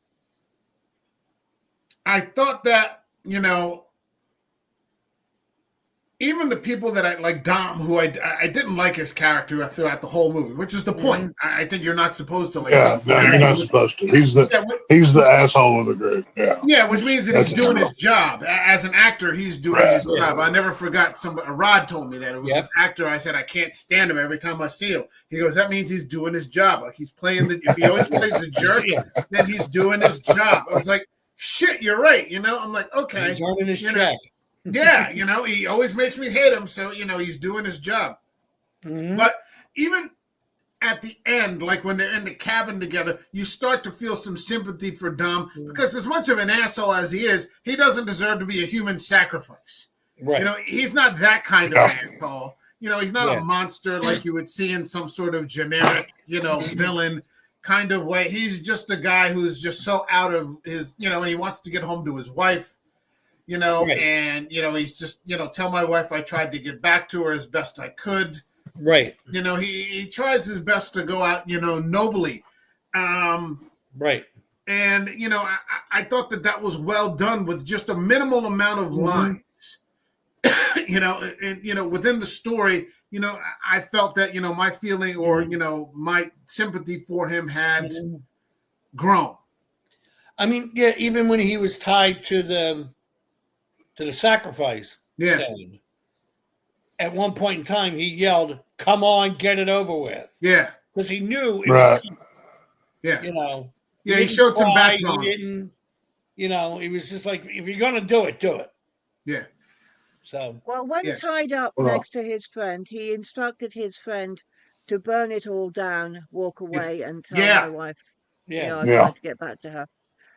thought that, even the people that I like, Dom, who I didn't like his character throughout the whole movie, which is the point. I think you're not supposed to like. Yeah, no, you're not supposed to. He's the asshole of the group. Yeah. Yeah, which means that he's doing his job. As an actor, he's doing his job. I never forgot Rod told me that. It was his actor. I said, I can't stand him every time I see him. He goes, that means he's doing his job. Like he's playing if he always plays a jerk, then he's doing his job. I was like, shit, you're right. I'm like, okay. He's earning his check. Yeah, he always makes me hate him. So, he's doing his job. Mm-hmm. But even at the end, like when they're in the cabin together, you start to feel some sympathy for Dom because as much of an asshole as he is, he doesn't deserve to be a human sacrifice. Right. He's not that kind of asshole. He's not a monster like you would see in some sort of generic, villain kind of way. He's just a guy who's just so out of his, and he wants to get home to his wife, and, he's just, tell my wife I tried to get back to her as best I could. Right. He tries his best to go out, nobly. Right. And, I thought that was well done with just a minimal amount of lines. And, within the story, I felt that, my feeling or, my sympathy for him had grown. I mean, yeah, even when he was tied to the sacrifice stand. At one point in time, he yelled, "Come on, get it over with!" Yeah, because he knew it was. Yeah, he showed some backbone. He didn't, he was just like, "If you're gonna do it, do it." Yeah. So when tied up next to his friend, he instructed his friend to burn it all down, walk away, and tell my wife, I tried to get back to her.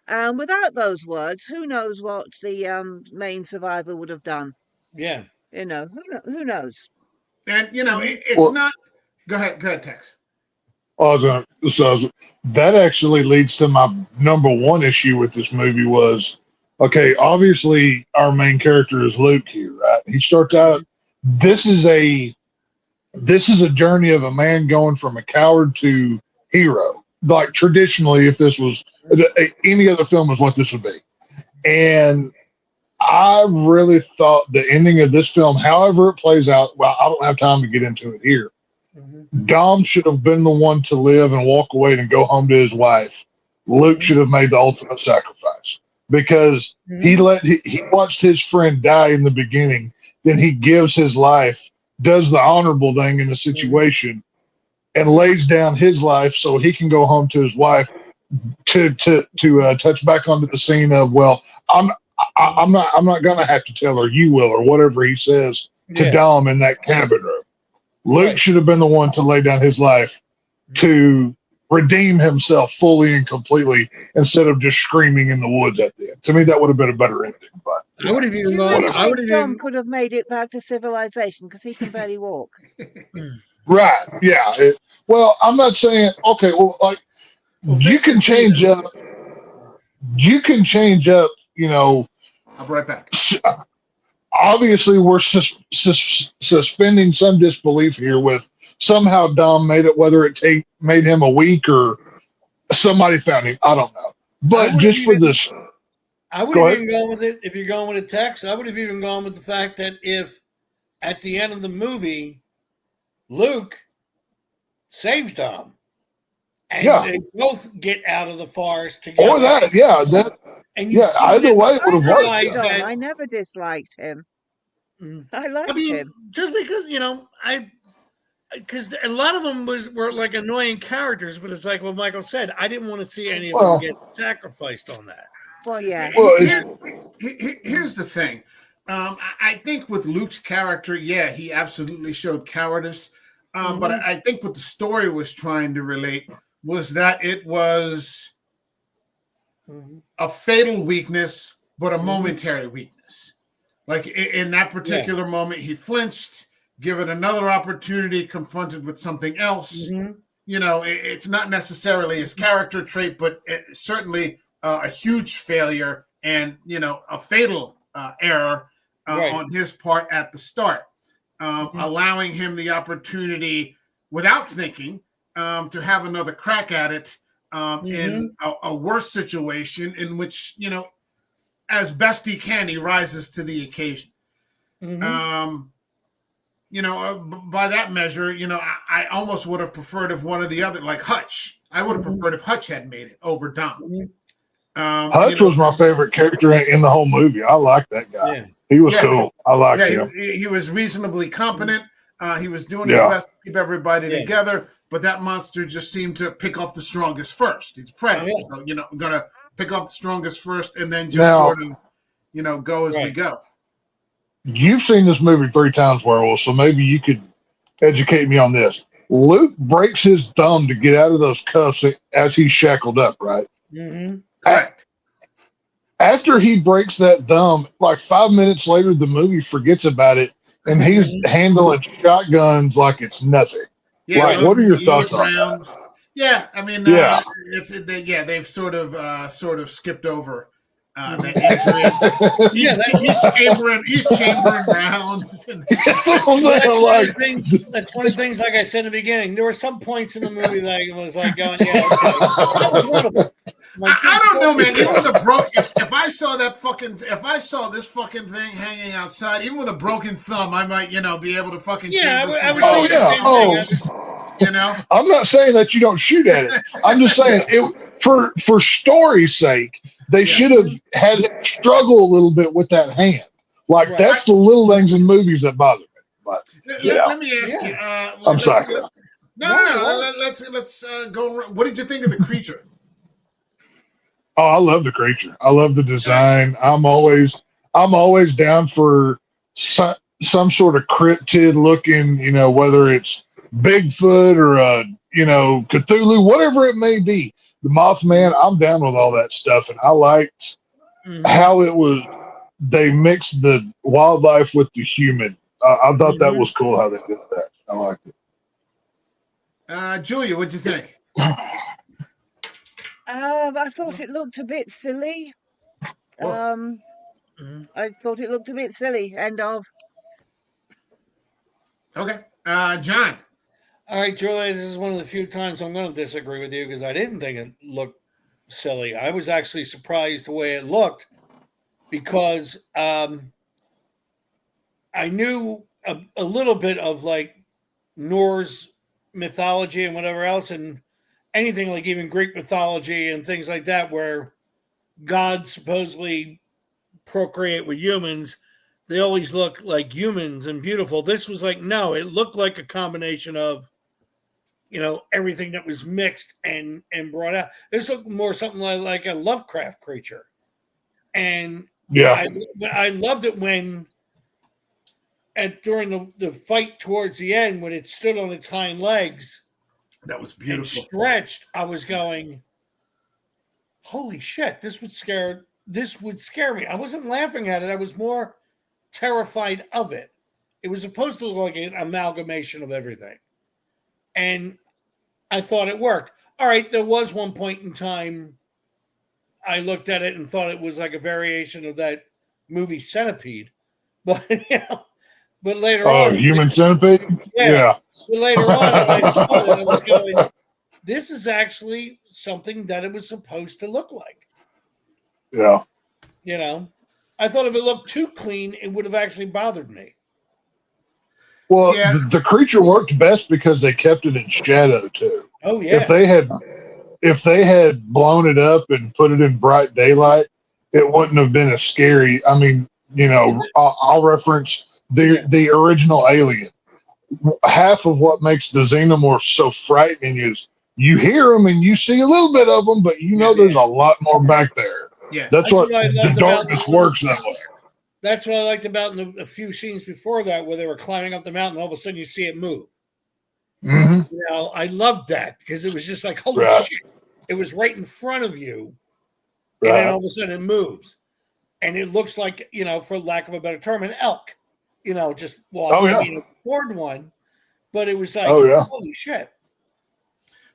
And without those words, who knows what the main survivor would have done? Yeah. Who knows? And it's not. Go ahead, Tex. That actually leads to my number one issue with this movie was, okay, obviously our main character is Luke here, right? He starts out. This is a journey of a man going from a coward to hero. Like traditionally, if this was any other film, is what this would be, and I really thought the ending of this film, however it plays out, well, I don't have time to get into it here. Dom should have been the one to live and walk away and go home to his wife. Luke should have made the ultimate sacrifice because he watched his friend die in the beginning. Then he gives his life, does the honorable thing in the situation, and lays down his life so he can go home to his wife to touch back onto the scene of, well, I'm not gonna have to tell her, you will, or whatever he says to Dom in that cabin room. Luke should have been the one to lay down his life to redeem himself fully and completely instead of just screaming in the woods at the end. To me, that would have been a better ending. But I would have even gone. Dom could have made it back to civilization because he can barely walk. Right? Yeah. Well, I'm not saying okay. Well, like you can change up. You can change up. I'll be right back. Obviously, we're suspending some disbelief here with somehow Dom made it, whether it made him a week or somebody found him. I don't know. But just for this. I would have even gone with it, if you're going with a text, I would have even gone with the fact that if at the end of the movie, Luke saves Dom and they both get out of the forest together. Or that, and either way it would have worked. I never disliked him. I liked him. Just because, because a lot of them were like annoying characters, but it's like what Michael said, I didn't want to see any of them get sacrificed on that. Well, yeah. Here's the thing. I think with Luke's character, he absolutely showed cowardice. But I think what the story was trying to relate was that it was a fatal weakness, but a momentary weakness. Like in that particular moment, he flinched, given another opportunity, confronted with something else. It's not necessarily his character trait, but certainly a huge failure and, a fatal error on his part at the start, allowing him the opportunity without thinking to have another crack at it in a worse situation in which, as best he can, he rises to the occasion. by that measure, I almost would have preferred if one of the other, like Hutch. I would have preferred if Hutch had made it over Dom. Hutch was my favorite character in the whole movie. I liked that guy. Yeah. He was cool. I liked him. He was reasonably competent. He was doing his best to keep everybody together, but that monster just seemed to pick off the strongest first. He's a predator. So, going to pick off the strongest first and then just sort of, go as we go. You've seen this movie 3 times, Werewolf, so maybe you could educate me on this. Luke breaks his thumb to get out of those cuffs as he's shackled up, right? Mm-hmm. Correct. After he breaks that thumb, like 5 minutes later, the movie forgets about it, and he's handling shotguns like it's nothing. Yeah, what are your thoughts on that? Yeah, I mean, they've sort of skipped over that injury. He's chambering rounds. That's one of the things, like I said in the beginning, there were some points in the movie that I was like going, okay. That was one of them. I don't know, man. Even with if I saw this fucking thing hanging outside, even with a broken thumb, I might, be able to fucking. I'm not saying that you don't shoot at it. I'm just saying for story's sake, they should have had him struggle a little bit with that hand. Like that's the little things in movies that bother me. But let me ask you. I'm sorry. No. Let's go. What did you think of the creature? Oh, I love the creature. I love the design. I'm always down for some sort of cryptid looking, whether it's Bigfoot or Cthulhu, whatever it may be. The Mothman, I'm down with all that stuff, and I liked how they mixed the wildlife with the human. I thought that was cool how they did that. I liked it. Julia, what'd you think? I thought it looked a bit silly. I thought it looked a bit silly. End of. Okay. John. All right, Julia, this is one of the few times I'm going to disagree with you because I didn't think it looked silly. I was actually surprised the way it looked because I knew a little bit of like Norse mythology and whatever else, and anything like even Greek mythology and things like that, where gods supposedly procreate with humans. They always look like humans and beautiful. This was like, no, it looked like a combination of, everything that was mixed and brought out. This looked more something like a Lovecraft creature. And I loved it when, during the fight towards the end, when it stood on its hind legs, that was beautiful. Stretched. I was going, holy shit! This would scare me. I wasn't laughing at it. I was more terrified of it. It was supposed to look like an amalgamation of everything, and I thought it worked. All right, there was one point in time I looked at it and thought it was like a variation of that movie Centipede, but but later on, Human Centipede. Yeah. But later on, I saw it, I was going, this is actually something that it was supposed to look like. Yeah. I thought if it looked too clean, it would have actually bothered me. Well, the creature worked best because they kept it in shadow too. Oh yeah. If they had blown it up and put it in bright daylight, it wouldn't have been as scary. I mean, I'll reference the original Alien. Half of what makes the xenomorph so frightening is you hear them and you see a little bit of them, but there's a lot more back there. Yeah, that's what the darkness works that way. That's what I liked about in a few scenes before that, where they were climbing up the mountain. All of a sudden, you see it move. Mm-hmm. I loved that because it was just like, holy shit! It was right in front of you, and then all of a sudden it moves, and it looks like, for lack of a better term, an elk. Just walking toward one, but it was like, holy shit.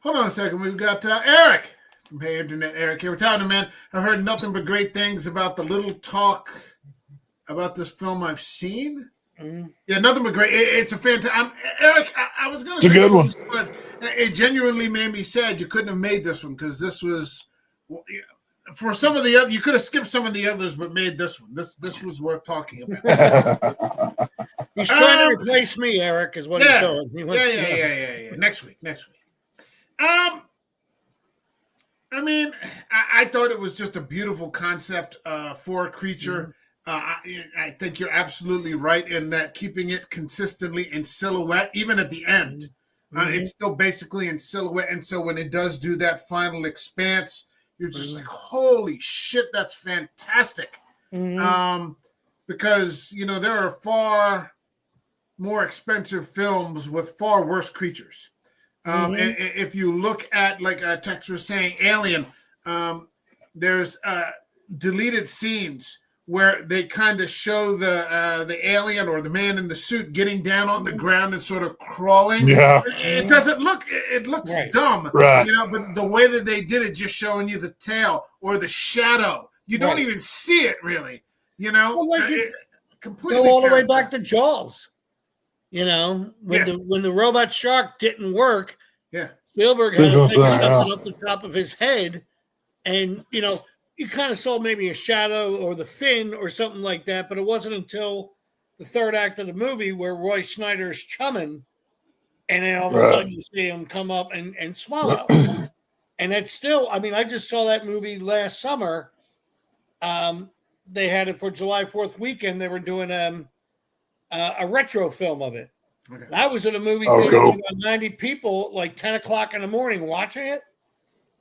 Hold on a second. We've got Eric from Hey Internet. Eric here. We're telling him, man, I've heard nothing but great things about the little talk about this film I've seen. Mm-hmm. Yeah, nothing but great. It's a fantastic. Eric, I was going to say, it's a good one. It genuinely made me sad you couldn't have made this one because this was, for some of the other, you could have skipped some of the others, but made this one. This was worth talking about. He's trying to replace me, Eric, is what he's doing. He wants yeah. Next week. I mean, I thought it was just a beautiful concept for a creature. I think you're absolutely right in that keeping it consistently in silhouette, even at the end, it's still basically in silhouette. And so when it does do that final expanse, you're just like, holy shit, that's fantastic. Because, you know, there are far more expensive films with far worse creatures. And if you look at, like Tex was saying, Alien, there's deleted scenes where they kind of show the alien or the man in the suit getting down on the ground and sort of crawling. Yeah. It doesn't look, it looks dumb, you know, but the way that they did it, just showing you the tail or the shadow, you don't even see it really, you know. Well, like completely go all the way terrifying. back to Jaws. You know, when the robot shark didn't work, Spielberg had to think of something up the top of his head, and you know, you kind of saw maybe a shadow or the fin or something like that, but it wasn't until the third act of the movie where Roy Schneider's chumming, and then all of a sudden you see him come up and swallow. And that's still, I mean, I just saw that movie last summer. They had it for July 4th weekend. They were doing a retro film of it. And I was in a movie theater with about 90 people, like 10 o'clock in the morning, watching it,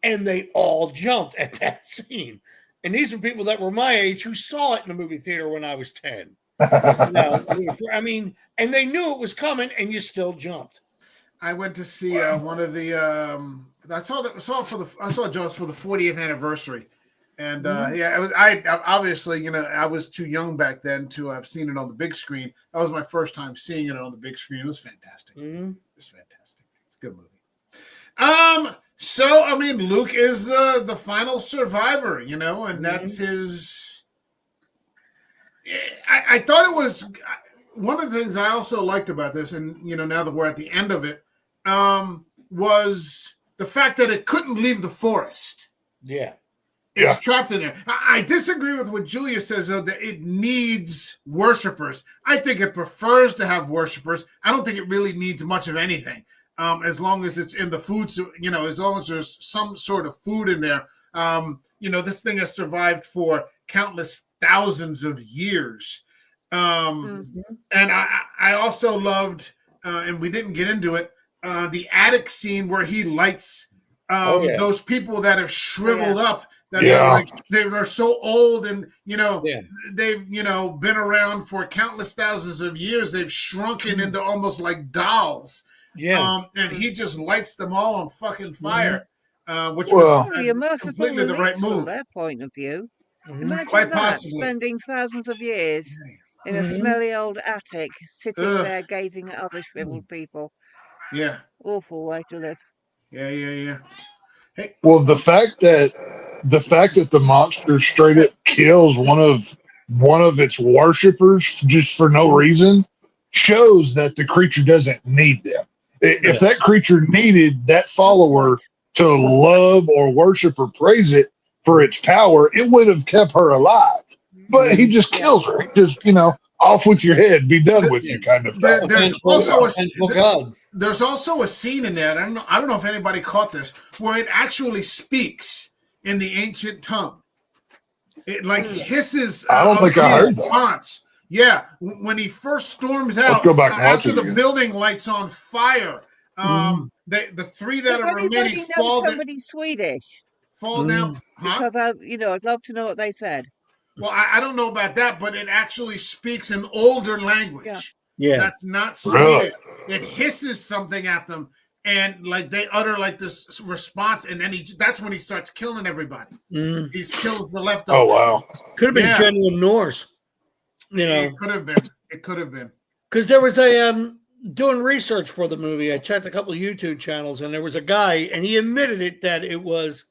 and they all jumped at that scene. And these are people that were my age who saw it in the movie theater when I was 10. You know, I mean, and they knew it was coming, and you still jumped. I went to see one of the. I saw Jaws for the 40th anniversary. And I obviously, you know, I was too young back then to have seen it on the big screen. That was my first time seeing it on the big screen. It was fantastic. It was fantastic. It's a good movie. So I mean, Luke is the final survivor, you know, and that's his. I thought it was one of the things I also liked about this, and you know, now that we're at the end of it, was the fact that it couldn't leave the forest. Yeah. It's trapped in there. I disagree with what Julia says, though, that it needs worshipers. I think it prefers to have worshipers. I don't think it really needs much of anything, as long as it's in the food. So, you know, as long as there's some sort of food in there. You know, this thing has survived for countless thousands of years. And I also loved, and we didn't get into it, the attic scene where he lights those people that have shriveled up. That they're so old, and you know they've been around for countless thousands of years. They've shrunken into almost like dolls. And he just lights them all on fucking fire, which was completely the right move. From their point of view, imagine Quite that, possibly spending thousands of years in a smelly old attic, sitting there gazing at other shriveled people. Awful way to live. Hey. Well, the fact that the monster straight up kills one of its worshippers just for no reason shows that the creature doesn't need them. If that creature needed that follower to love or worship or praise it for its power, it would have kept her alive. But he just kills her. He just, you know, off with your head, be done with you kind of thing. There's also a scene in there. I don't know if anybody caught this, where it actually speaks in the ancient tongue. It like hisses. I don't think I heard that. Yeah, when he first storms out, Let's go back and watch after it the again. building lights on fire, the three that are remaining fall. Somebody Swedish. Fall down. Because I'd love to know what they said. Well, I don't know about that, but it actually speaks an older language. That's not Swedish. It hisses something at them, and like they utter like this response, and then that's when he starts killing everybody. He kills the leftovers. Oh wow! Could have been genuine Norse. You know, it could have been. It could have been. Because there was a doing research for the movie. I checked a couple of YouTube channels, and there was a guy, and he admitted it that it was.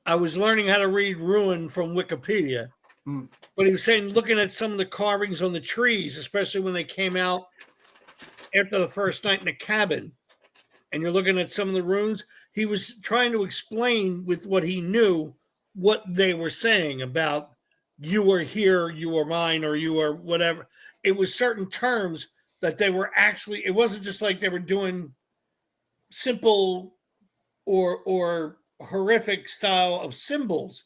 I was learning how to read Ruin from Wikipedia. But he was saying, looking at some of the carvings on the trees, especially when they came out after the first night in the cabin, and you're looking at some of the runes, he was trying to explain with what he knew what they were saying about you are here, you are mine, or you are whatever. It was certain terms that they were actually, it wasn't just like they were doing simple or horrific style of symbols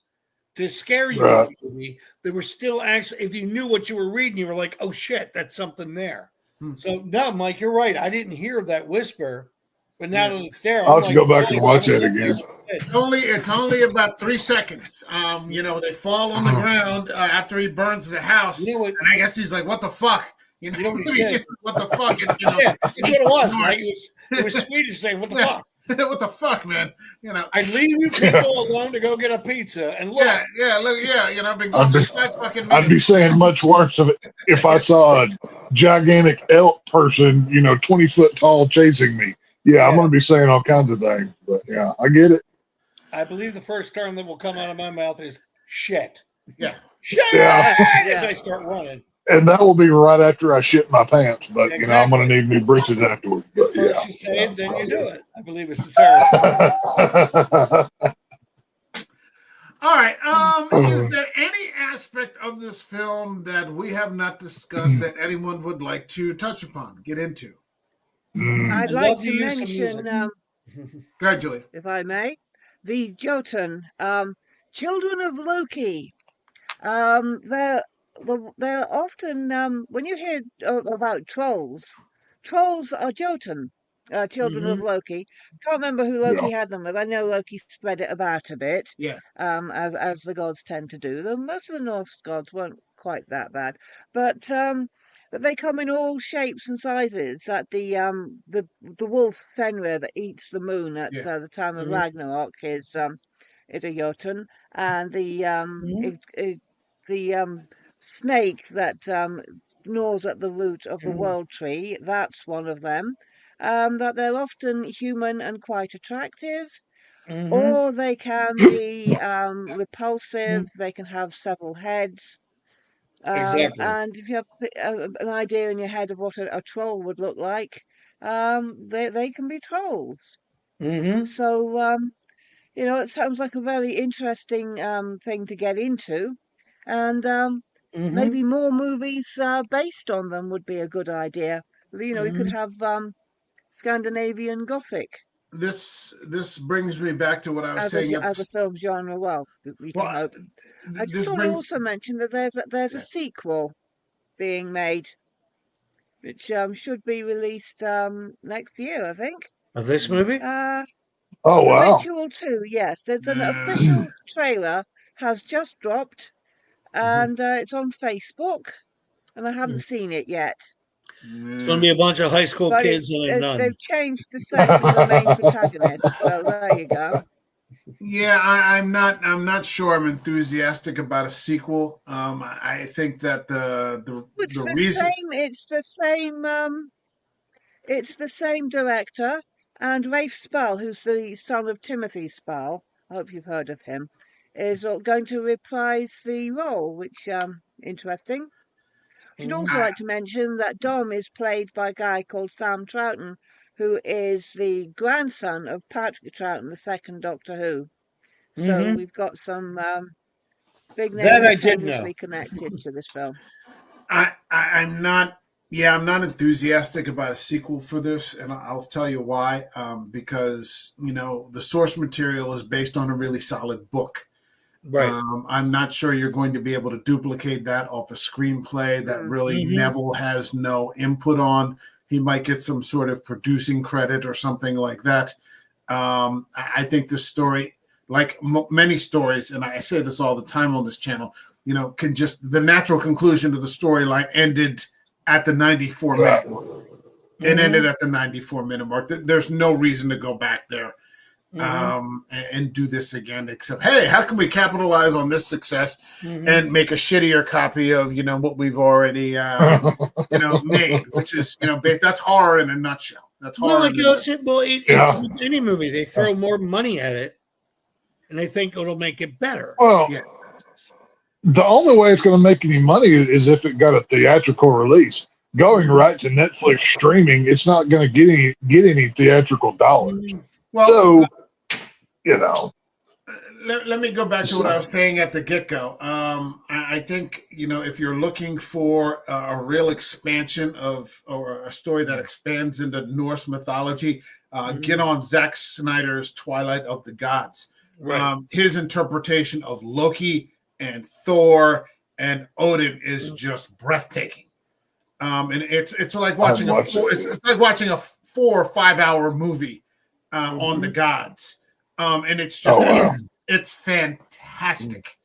to scare you in Right. the movie. They were still actually, if you knew what you were reading, you were like, oh shit, that's something there. So no, Mike, you're right. I didn't hear that whisper, but now that it's there, I'll I'm have to like, go back oh, and watch that yeah, again. It's only about 3 seconds. You know, they fall on the ground after he burns the house, You know what? and I guess he's like, "What the fuck?" You know, You know what he said? what the fuck? And, you know, Yeah, that's what it was, Mike. Norse. It was Swedish saying, what the Yeah. fuck? What the fuck, man? You know, I leave you people alone to go get a pizza and look. look, you know, I've been going for 5 fucking minutes. I'd be saying much worse of it if I saw a gigantic elk person, 20 foot tall chasing me. Yeah, I'm going to be saying all kinds of things. But yeah, I get it. I believe the first term that will come out of my mouth is shit. Yeah. Shit! Yeah. As I start running. And that will be right after I shit my pants. But, I'm going to need new britches afterwards. But, first you say it, then you do it. I believe it's the term. All right. Is there any aspect of this film that we have not discussed that anyone would like to touch upon, get into? I'd like to mention, Go ahead, Julie. if I may, the Jotun, children of Loki. They're often, when you hear about trolls are Jotun, children of Loki. Can't remember who Loki had them with. I know Loki spread it about a bit, as the gods tend to do. Though most of the Norse gods weren't quite that bad, but they come in all shapes and sizes. That the wolf Fenrir that eats the moon at the time of Ragnarok is a Jotun, and the snake that gnaws at the root of the world tree, that's one of them. That they're often human and quite attractive, or they can be repulsive. They can have several heads. Exactly. And if you have an idea in your head of what a troll would look like, they can be trolls. So, it sounds like a very interesting thing to get into. And maybe more movies based on them would be a good idea. We could have Scandinavian Gothic This brings me back to what I was saying. as a film genre. Well, we can hope. I just want to also mention that there's a sequel being made, which should be released next year, I think. Of this movie? Oh, wow. Ritual 2, yes. There's an official trailer has just dropped, and it's on Facebook, and I haven't seen it yet. It's going to be a bunch of high school kids and a nun. They've changed the sex of the main protagonist, so there you go. Yeah, I'm not sure I'm enthusiastic about a sequel. I think that the reason it's the same director, and Rafe Spall, who's the son of Timothy Spall, I hope you've heard of him, is going to reprise the role, which interesting. Should also like to mention that Dom is played by a guy called Sam Troughton, who is the grandson of Patrick Troughton, the second Doctor Who. So we've got some big names tenuously connected to this film. I'm not enthusiastic about a sequel for this, and I'll tell you why. Because the source material is based on a really solid book. Right. I'm not sure you're going to be able to duplicate that off a screenplay that really Neville has no input on. He might get some sort of producing credit or something like that. I think this story, like many stories, and I say this all the time on this channel, can just the natural conclusion of the storyline ended at the 94 minute mark. It ended at the 94 minute mark. There's no reason to go back there. And do this again, except, hey, how can we capitalize on this success and make a shittier copy of what we've already made, which is that's horror in a nutshell. That's horror. It's with any movie. They throw more money at it and they think it'll make it better. Well, the only way it's going to make any money is if it got a theatrical release. Going right to Netflix streaming, it's not going to get any theatrical dollars. Well, let me go back to what I was saying at the get-go. I think, if you're looking for a real expansion of, or a story that expands into Norse mythology, get on Zack Snyder's Twilight of the Gods. Right. His interpretation of Loki and Thor and Odin is just breathtaking. And it's like watching it's like watching a 4 or 5 hour movie on the gods. And it's just it's fantastic.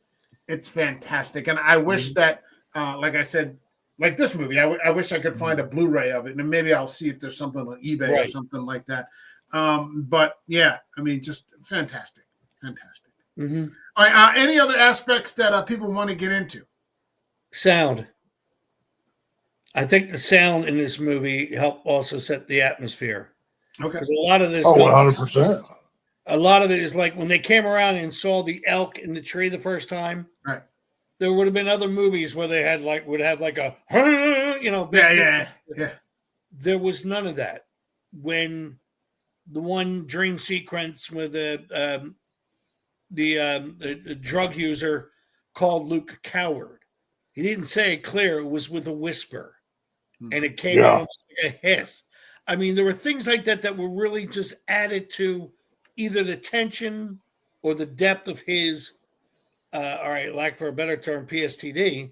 It's fantastic. And I wish that, like I said, like this movie, I wish I could find a Blu-ray of it, and maybe I'll see if there's something on eBay or something like that. But yeah, I mean, just fantastic. All right. Any other aspects that people want to get into? Sound. I think the sound in this movie helped also set the atmosphere. Okay. Because a lot of this 100%. A lot of it is like when they came around and saw the elk in the tree the first time. Right. There would have been other movies where they had would have like a yeah. There was none of that. When the one dream sequence with the drug user called Luke a coward, he didn't say it clear. It was with a whisper, and it came out like a hiss. I mean, there were things like that that were really just added to either the tension or the depth of his, all right, like for a better term, PSTD,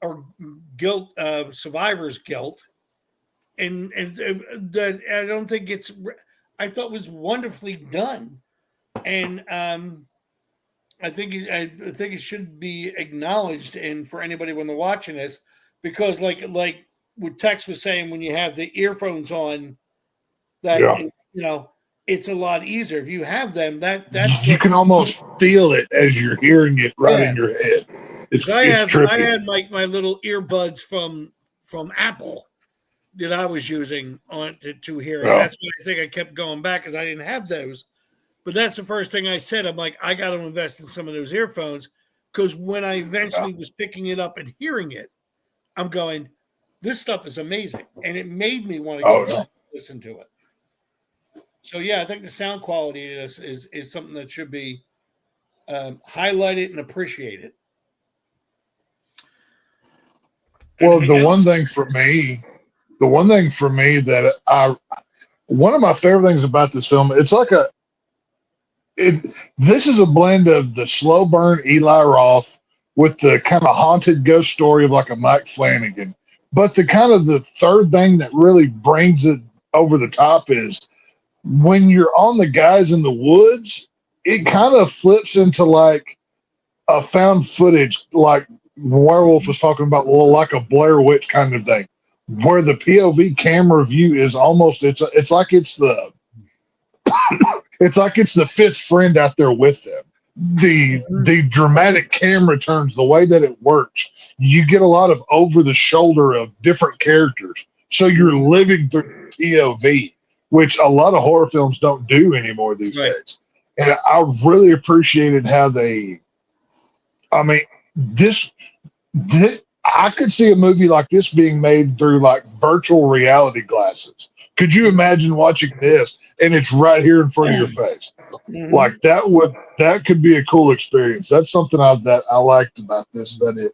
or guilt, survivor's guilt, and that I don't think I thought was wonderfully done, and I think it should be acknowledged, and for anybody when they're watching this, because like what Tex was saying, when you have the earphones on, that it's a lot easier if you have them. That's you can almost feel it as you're hearing it in your head. It's trippy. I had my little earbuds from Apple that I was using on to hear it. That's why I think I kept going back, because I didn't have those. But that's the first thing I said. I'm like, I got to invest in some of those earphones, because when I eventually was picking it up and hearing it, I'm going, this stuff is amazing, and it made me want to go back and listen to it. So yeah, I think the sound quality of this is something that should be highlighted and appreciated. Well, the one thing for me that one of my favorite things about this film, it's like this is a blend of the slow burn Eli Roth with the kind of haunted ghost story of like a Mike Flanagan. But the third thing that really brings it over the top is when you're on the guys in the woods, it kind of flips into like a found footage, like Werewolf was talking about, like a Blair Witch kind of thing, where the POV camera view is almost it's like it's the fifth friend out there with them. The dramatic camera turns, the way that it works, you get a lot of over the shoulder of different characters, so you're living through POV, which a lot of horror films don't do anymore these days. And I really appreciated how I could see a movie like this being made through like virtual reality glasses. Could you imagine watching this and it's right here in front of your face? Like that could be a cool experience. That's something that I liked about this, that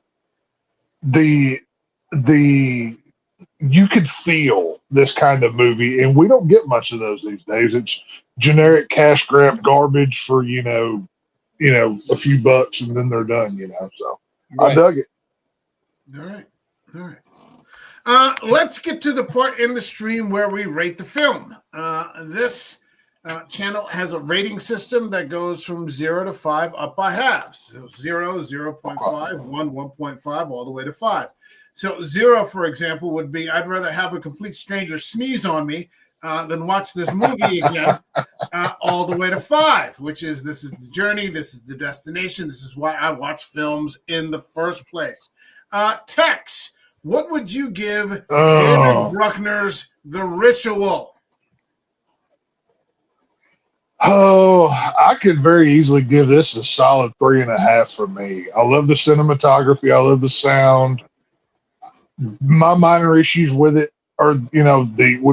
you could feel this kind of movie, and we don't get much of those these days. It's generic cash grab garbage for a few bucks, and then they're done. So I dug it. All right. Let's get to the part in the stream where we rate the film. This channel has a rating system that goes from 0 to 5 up by halves. So 0, 0.5, 1, 1.5, all the way to 5. So 0, for example, would be, I'd rather have a complete stranger sneeze on me than watch this movie again, all the way to 5, which is, this is the journey, this is the destination, this is why I watch films in the first place. Tex, what would you give David Bruckner's The Ritual? Oh, I could very easily give this a solid 3.5 for me. I love the cinematography. I love the sound. My minor issues with it would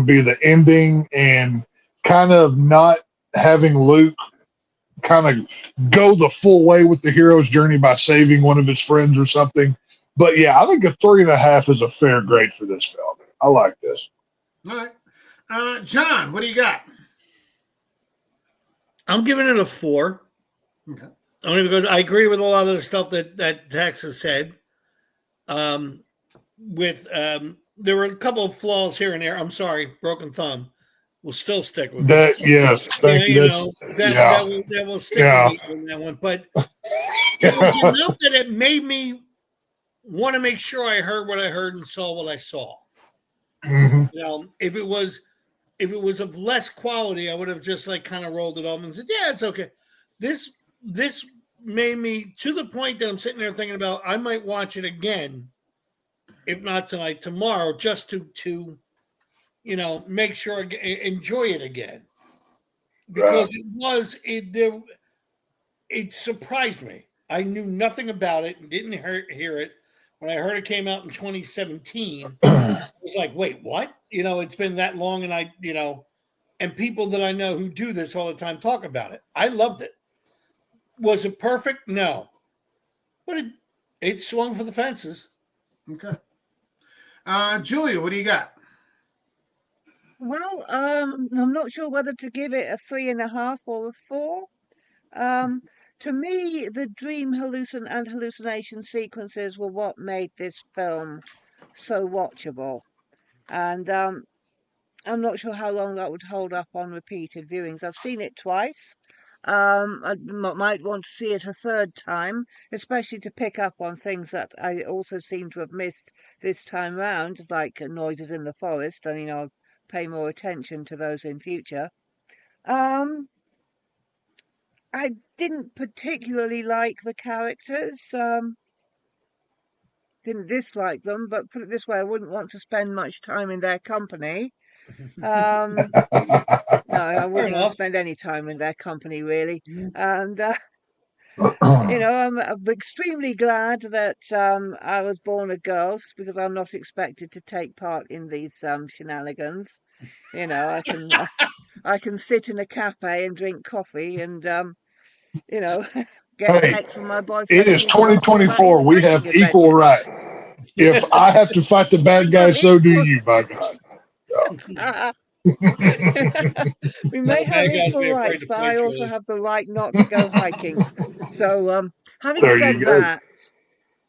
be the ending and kind of not having Luke kind of go the full way with the hero's journey by saving one of his friends or something. But yeah, I think a 3.5 is a fair grade for this film. I like this. All right. John, what do you got? I'm giving it a 4. Okay. Only because I agree with a lot of the stuff that Tex has said. There were a couple of flaws here and there. I'm sorry, broken thumb will still stick with me. That yes, thank you. That will stick with me on that one. But it was enough that it made me want to make sure I heard what I heard and saw what I saw. Mm-hmm. You know, if it was of less quality, I would have just like kind of rolled it off and said, "Yeah, it's okay." This made me to the point that I'm sitting there thinking about I might watch it again, if not tonight, tomorrow, just to make sure I enjoy it again, because it surprised me. I knew nothing about it and didn't hear it. When I heard it came out in 2017, I was like, wait, what? It's been that long, and and people that I know who do this all the time talk about it. I loved it. Was it perfect? No. But it swung for the fences. Okay. Julia, what do you got? Well, I'm not sure whether to give it a 3.5 or a 4. To me, the dream hallucination sequences were what made this film so watchable. And I'm not sure how long that would hold up on repeated viewings. I've seen it twice. I might want to see it a third time, especially to pick up on things that I also seem to have missed this time round, like noises in the forest. And I'll pay more attention to those in future. I didn't particularly like the characters. Didn't dislike them, but put it this way, I wouldn't want to spend much time in their company. No, I wouldn't want to spend any time in their company, really. And I'm extremely glad that I was born a girl, because I'm not expected to take part in these shenanigans. I can sit in a cafe and drink coffee and get Hey, texts from my it boyfriend is who's asking about his 2024. We have hiking equal adventures. right. If I have to fight the bad guys, so do Equal. you, by God. We Let may the have bad guys be equal afraid rights, to but fight I you. also have the right not to go hiking. So, having There said you go. that,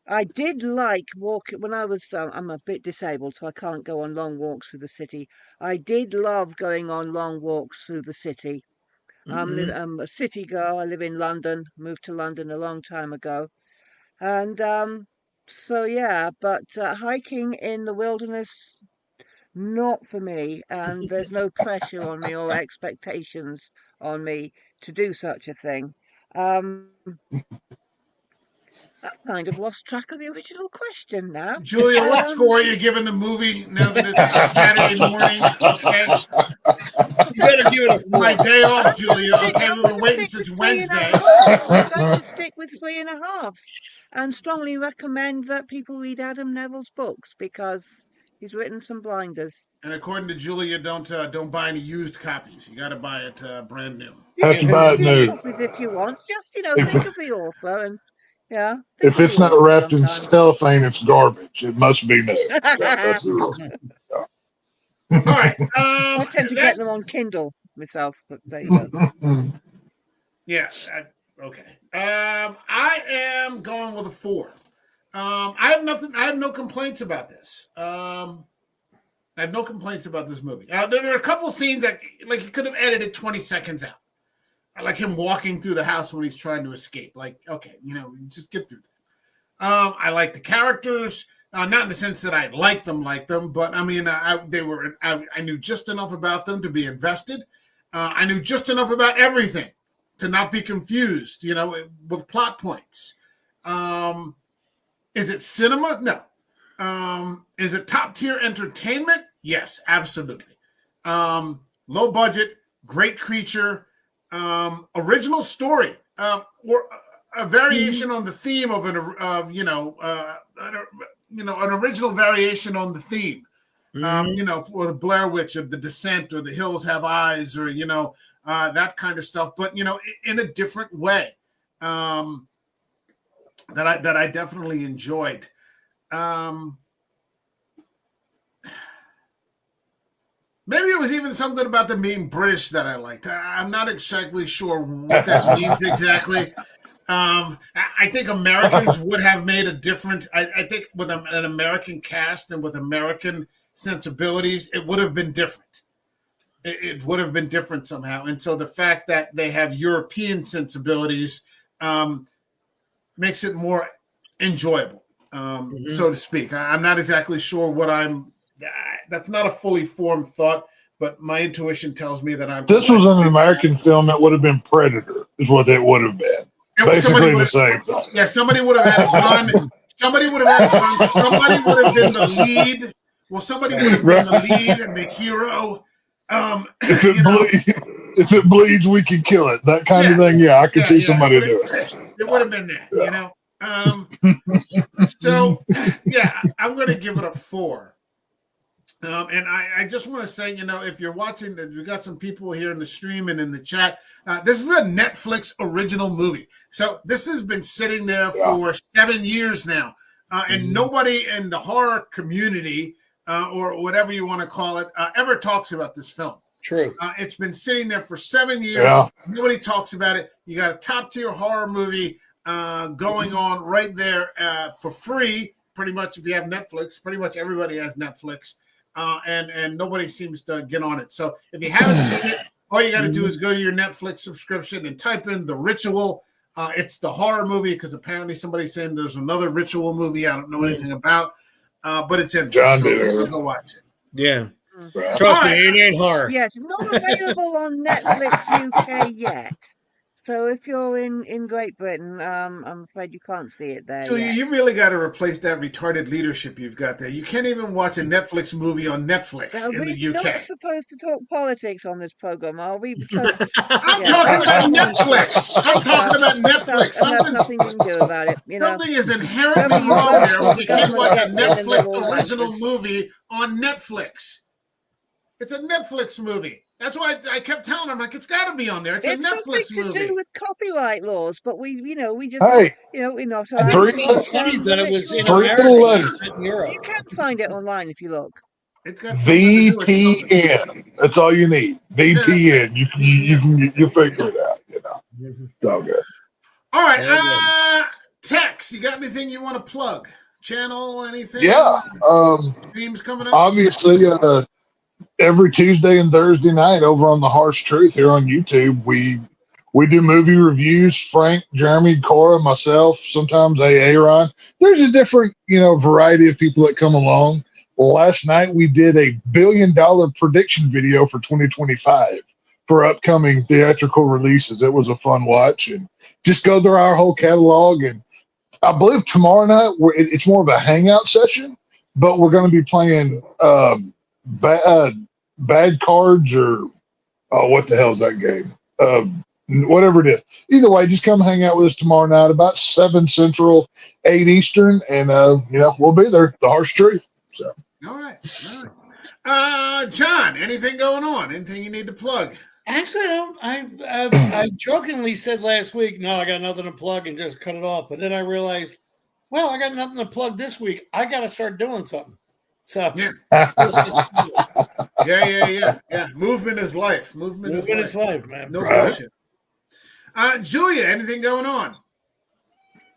I did like walking when I was. I'm a bit disabled, so I can't go on long walks through the city. I did love going on long walks through the city. I'm a city girl. I live in London. Moved to London a long time ago, and so yeah. But hiking in the wilderness, not for me. And there's no pressure on me or expectations on me to do such a thing. Um, I've kind of lost track of the original question now. Julia, what Um, score are you giving the movie now that it's a Saturday morning? Okay. You better give it a 4. My day off, I'm gonna Julia. stick. Okay, I'm we've been gonna waiting stick with since three and a Wednesday. half. I'm going to stick with 3.5, and strongly recommend that people read Adam Neville's books because he's written some blinders. And according to Julia, don't buy any used copies. You got to buy it brand new. You Have Give to can him buy buy a it used new. copies if you want. Just If think of the author and think if of the it's not author wrapped in sometimes. cellophane, it's garbage. It must be new. Yeah, that's the rule. All right. I tend to get them on Kindle myself, but there you go. Yeah. Okay. I am going with a 4. I have nothing. I have no complaints about this. I have no complaints about this movie. There are a couple of scenes that, like, you could have edited 20 seconds out. I like him walking through the house when he's trying to escape. Like, okay, just get through that. I like the characters, not in the sense that I like them, but I mean, I knew just enough about them to be invested. I knew just enough about everything to not be confused, with plot points. Is it cinema? No. Is it top tier entertainment? Yes, absolutely. Low budget, great creature, original story, or a variation on the theme of an original variation on the theme. For the Blair Witch of The Descent or The Hills Have Eyes, or that kind of stuff. But in a different way, that I definitely enjoyed. Maybe it was even something about them being British that I liked. I'm not exactly sure what that means exactly. I think Americans would have made a different. I think with an American cast and with American sensibilities, it would have been different. It would have been different somehow. And so the fact that they have European sensibilities makes it more enjoyable, so to speak. I'm not exactly sure what that's not a fully formed thought, but my intuition tells me that This was an American film. It would have been Predator, is what it would have been. Basically the same thing. Yeah, somebody would have had a gun. Somebody would have had a gun. Somebody would have been the lead. Well, somebody would have been the lead and the hero. If it bleeds, we can kill it. That kind of thing. Yeah, I could see somebody do it. It would have been that, So, yeah, I'm going to give it a 4. And I just want to say, if you're watching, we got some people here in the stream and in the chat. This is a Netflix original movie. So this has been sitting there for 7 years now. And nobody in the horror community or whatever you want to call it ever talks about this film. True. It's been sitting there for 7 years. Yeah. Nobody talks about it. You got a top tier horror movie going on right there for free. Pretty much, if you have Netflix, pretty much everybody has Netflix. And nobody seems to get on it. So if you haven't seen it, all you got to do is go to your Netflix subscription and type in The Ritual. It's the horror movie because apparently somebody's saying there's another Ritual movie I don't know anything about, but it's in there. So go watch it. Yeah. Trust me, it ain't horror. Yes, not available on Netflix UK yet. So if you're in Great Britain, I'm afraid you can't see it there. So you really got to replace that retarded leadership you've got there. You can't even watch a Netflix movie on Netflix in the UK. We're not supposed to talk politics on this program, are we? Because I'm talking about Netflix. I'm talking about Netflix. There's nothing you can do about it. Something is inherently wrong there when you can't watch a Netflix original movie on Netflix. It's a Netflix movie. That's why I kept telling him, it's got to be on there. It's a Netflix movie. It's to do with copyright laws, but we just, we're not. I think it's funny that it was in America, not in Europe. You can find it online if you look. It's got VPN. That's all you need. VPN. You figure it out. It's all good. All right. Tex, you got anything you want to plug? Channel, anything? Yeah. Streams coming up? Obviously, every Tuesday and Thursday night over on The Harsh Truth here on YouTube, we do movie reviews. Frank, Jeremy, Cora, myself, sometimes Aaron. There's a different, variety of people that come along. Last night we did a $1 billion prediction video for 2025 for upcoming theatrical releases. It was a fun watch, and just go through our whole catalog. And I believe tomorrow night it's more of a hangout session, but we're going to be playing bad cards, or what the hell's that game? Whatever it is. Either way, just come hang out with us tomorrow night about 7 Central, 8 Eastern, and we'll be there. The Harsh Truth. So. All right. John, anything going on? Anything you need to plug? Actually, I jokingly said last week, no, I got nothing to plug, and just cut it off. But then I realized, well, I got nothing to plug this week. I got to start doing something. So yeah. Yeah. Movement is life. Movement is life, man. No bullshit. Julia, anything going on?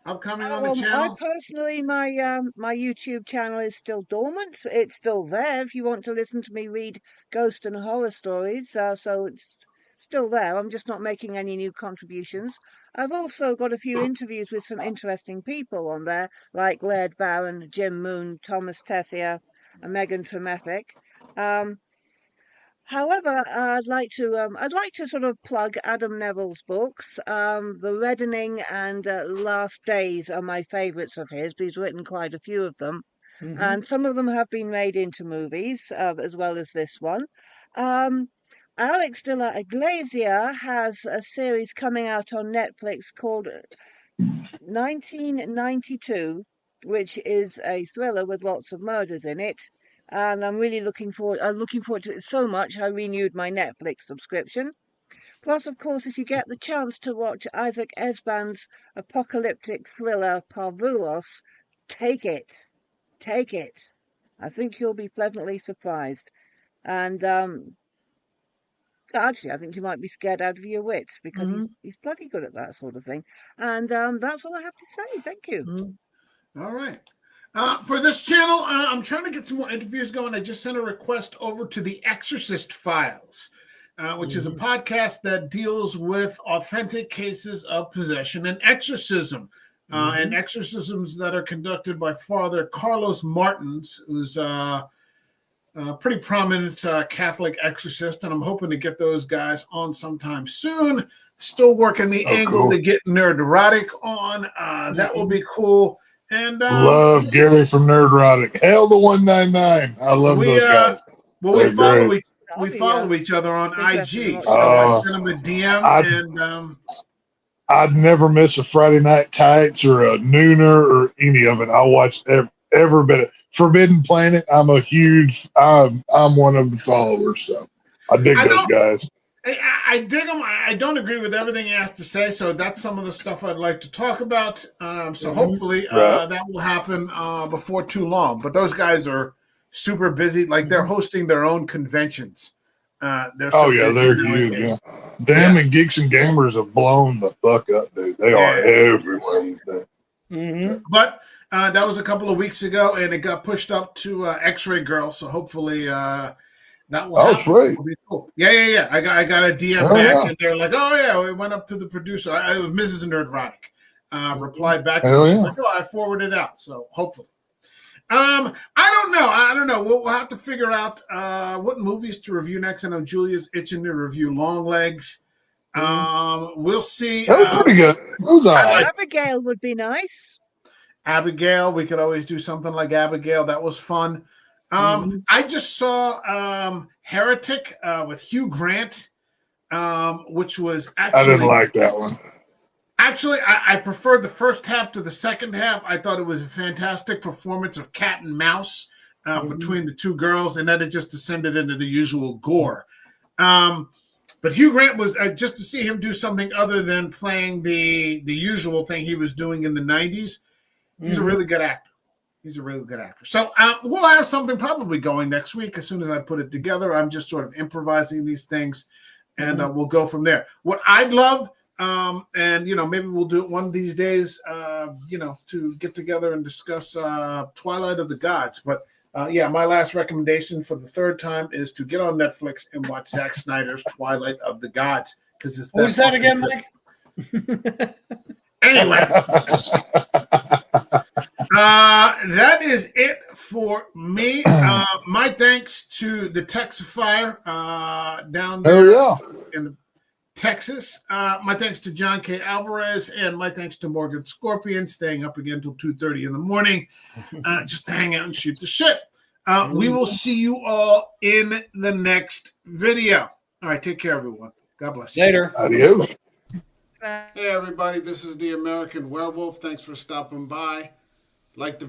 Upcoming on the channel? Personally, my YouTube channel is still dormant. It's still there if you want to listen to me read ghost and horror stories. So it's still there. I'm just not making any new contributions. I've also got a few interviews with some interesting people on there, like Laird Barron, Jim Moon, Thomas Tessier, and Megan from Epic. However, I'd like to sort of plug Adam Neville's books. The Reddening and Last Days are my favourites of his. He's written quite a few of them, and some of them have been made into movies, as well as this one. Alex de la Iglesia has a series coming out on Netflix called 1992, which is a thriller with lots of murders in it. And I'm really looking forward to it so much. I renewed my Netflix subscription. Plus, of course, if you get the chance to watch Isaac Esban's apocalyptic thriller Parvulos, take it. Take it. I think you'll be pleasantly surprised. And actually, I think you might be scared out of your wits because he's bloody good at that sort of thing. And that's all I have to say. Thank you. All right. For this channel, I'm trying to get some more interviews going. I just sent a request over to the Exorcist Files, which is a podcast that deals with authentic cases of possession and exorcism, and exorcisms that are conducted by Father Carlos Martins, who's a pretty prominent Catholic exorcist, and I'm hoping to get those guys on sometime soon. Still working the angle to get Nerdrotic on. That will be cool. And love Gary from Nerdrotic. Hell the 199. I love those guys. Well, we follow each other on IG, so I sent him a DM, and I'd never miss a Friday Night Tights or a Nooner or any of it. I watch every bit of Forbidden Planet. I'm one of the followers, so I dig those guys. I dig him. I don't agree with everything he has to say, so that's some of the stuff I'd like to talk about. So hopefully that will happen before too long. But those guys are super busy. Like they're hosting their own conventions. They're huge. Yeah. Them and Geeks and Gamers have blown the fuck up, dude. They are everywhere. But that was a couple of weeks ago, and it got pushed up to X-Ray Girl. So hopefully that will happen. Sweet. Cool. Yeah. I got a DM back, and they're like, "Oh yeah, we went up to the producer. It was Mrs. Nerdrotic. Replied back. She's like, "Oh, I forwarded it out." So hopefully, I don't know. We'll have to figure out what movies to review next. I know Julia's itching to review Longlegs. We'll see. That was pretty good. It was all right. Abigail would be nice. Abigail, we could always do something like Abigail. That was fun. I just saw Heretic with Hugh Grant, which was actually. I didn't like that one. Actually, I preferred the first half to the second half. I thought it was a fantastic performance of cat and mouse between the two girls, and then it just descended into the usual gore. But Hugh Grant was just to see him do something other than playing the usual thing he was doing in the 90s. He's a really good actor. So we'll have something probably going next week as soon as I put it together. I'm just sort of improvising these things, and we'll go from there. What I'd love, and maybe we'll do it one of these days, to get together and discuss Twilight of the Gods. But my last recommendation for the third time is to get on Netflix and watch Zack Snyder's Twilight of the Gods, because it's. Who's that again, Mike? Anyway. That is it for me. My thanks to the Texifier down there in Texas. My thanks to John K. Alvarez, and my thanks to Morgan Scorpion, staying up again until 2:30 in the morning just to hang out and shoot the shit. We will see you all in the next video. All right, take care, everyone. God bless you. Later. Adios. Hey, everybody. This is the American Werewolf. Thanks for stopping by. Like the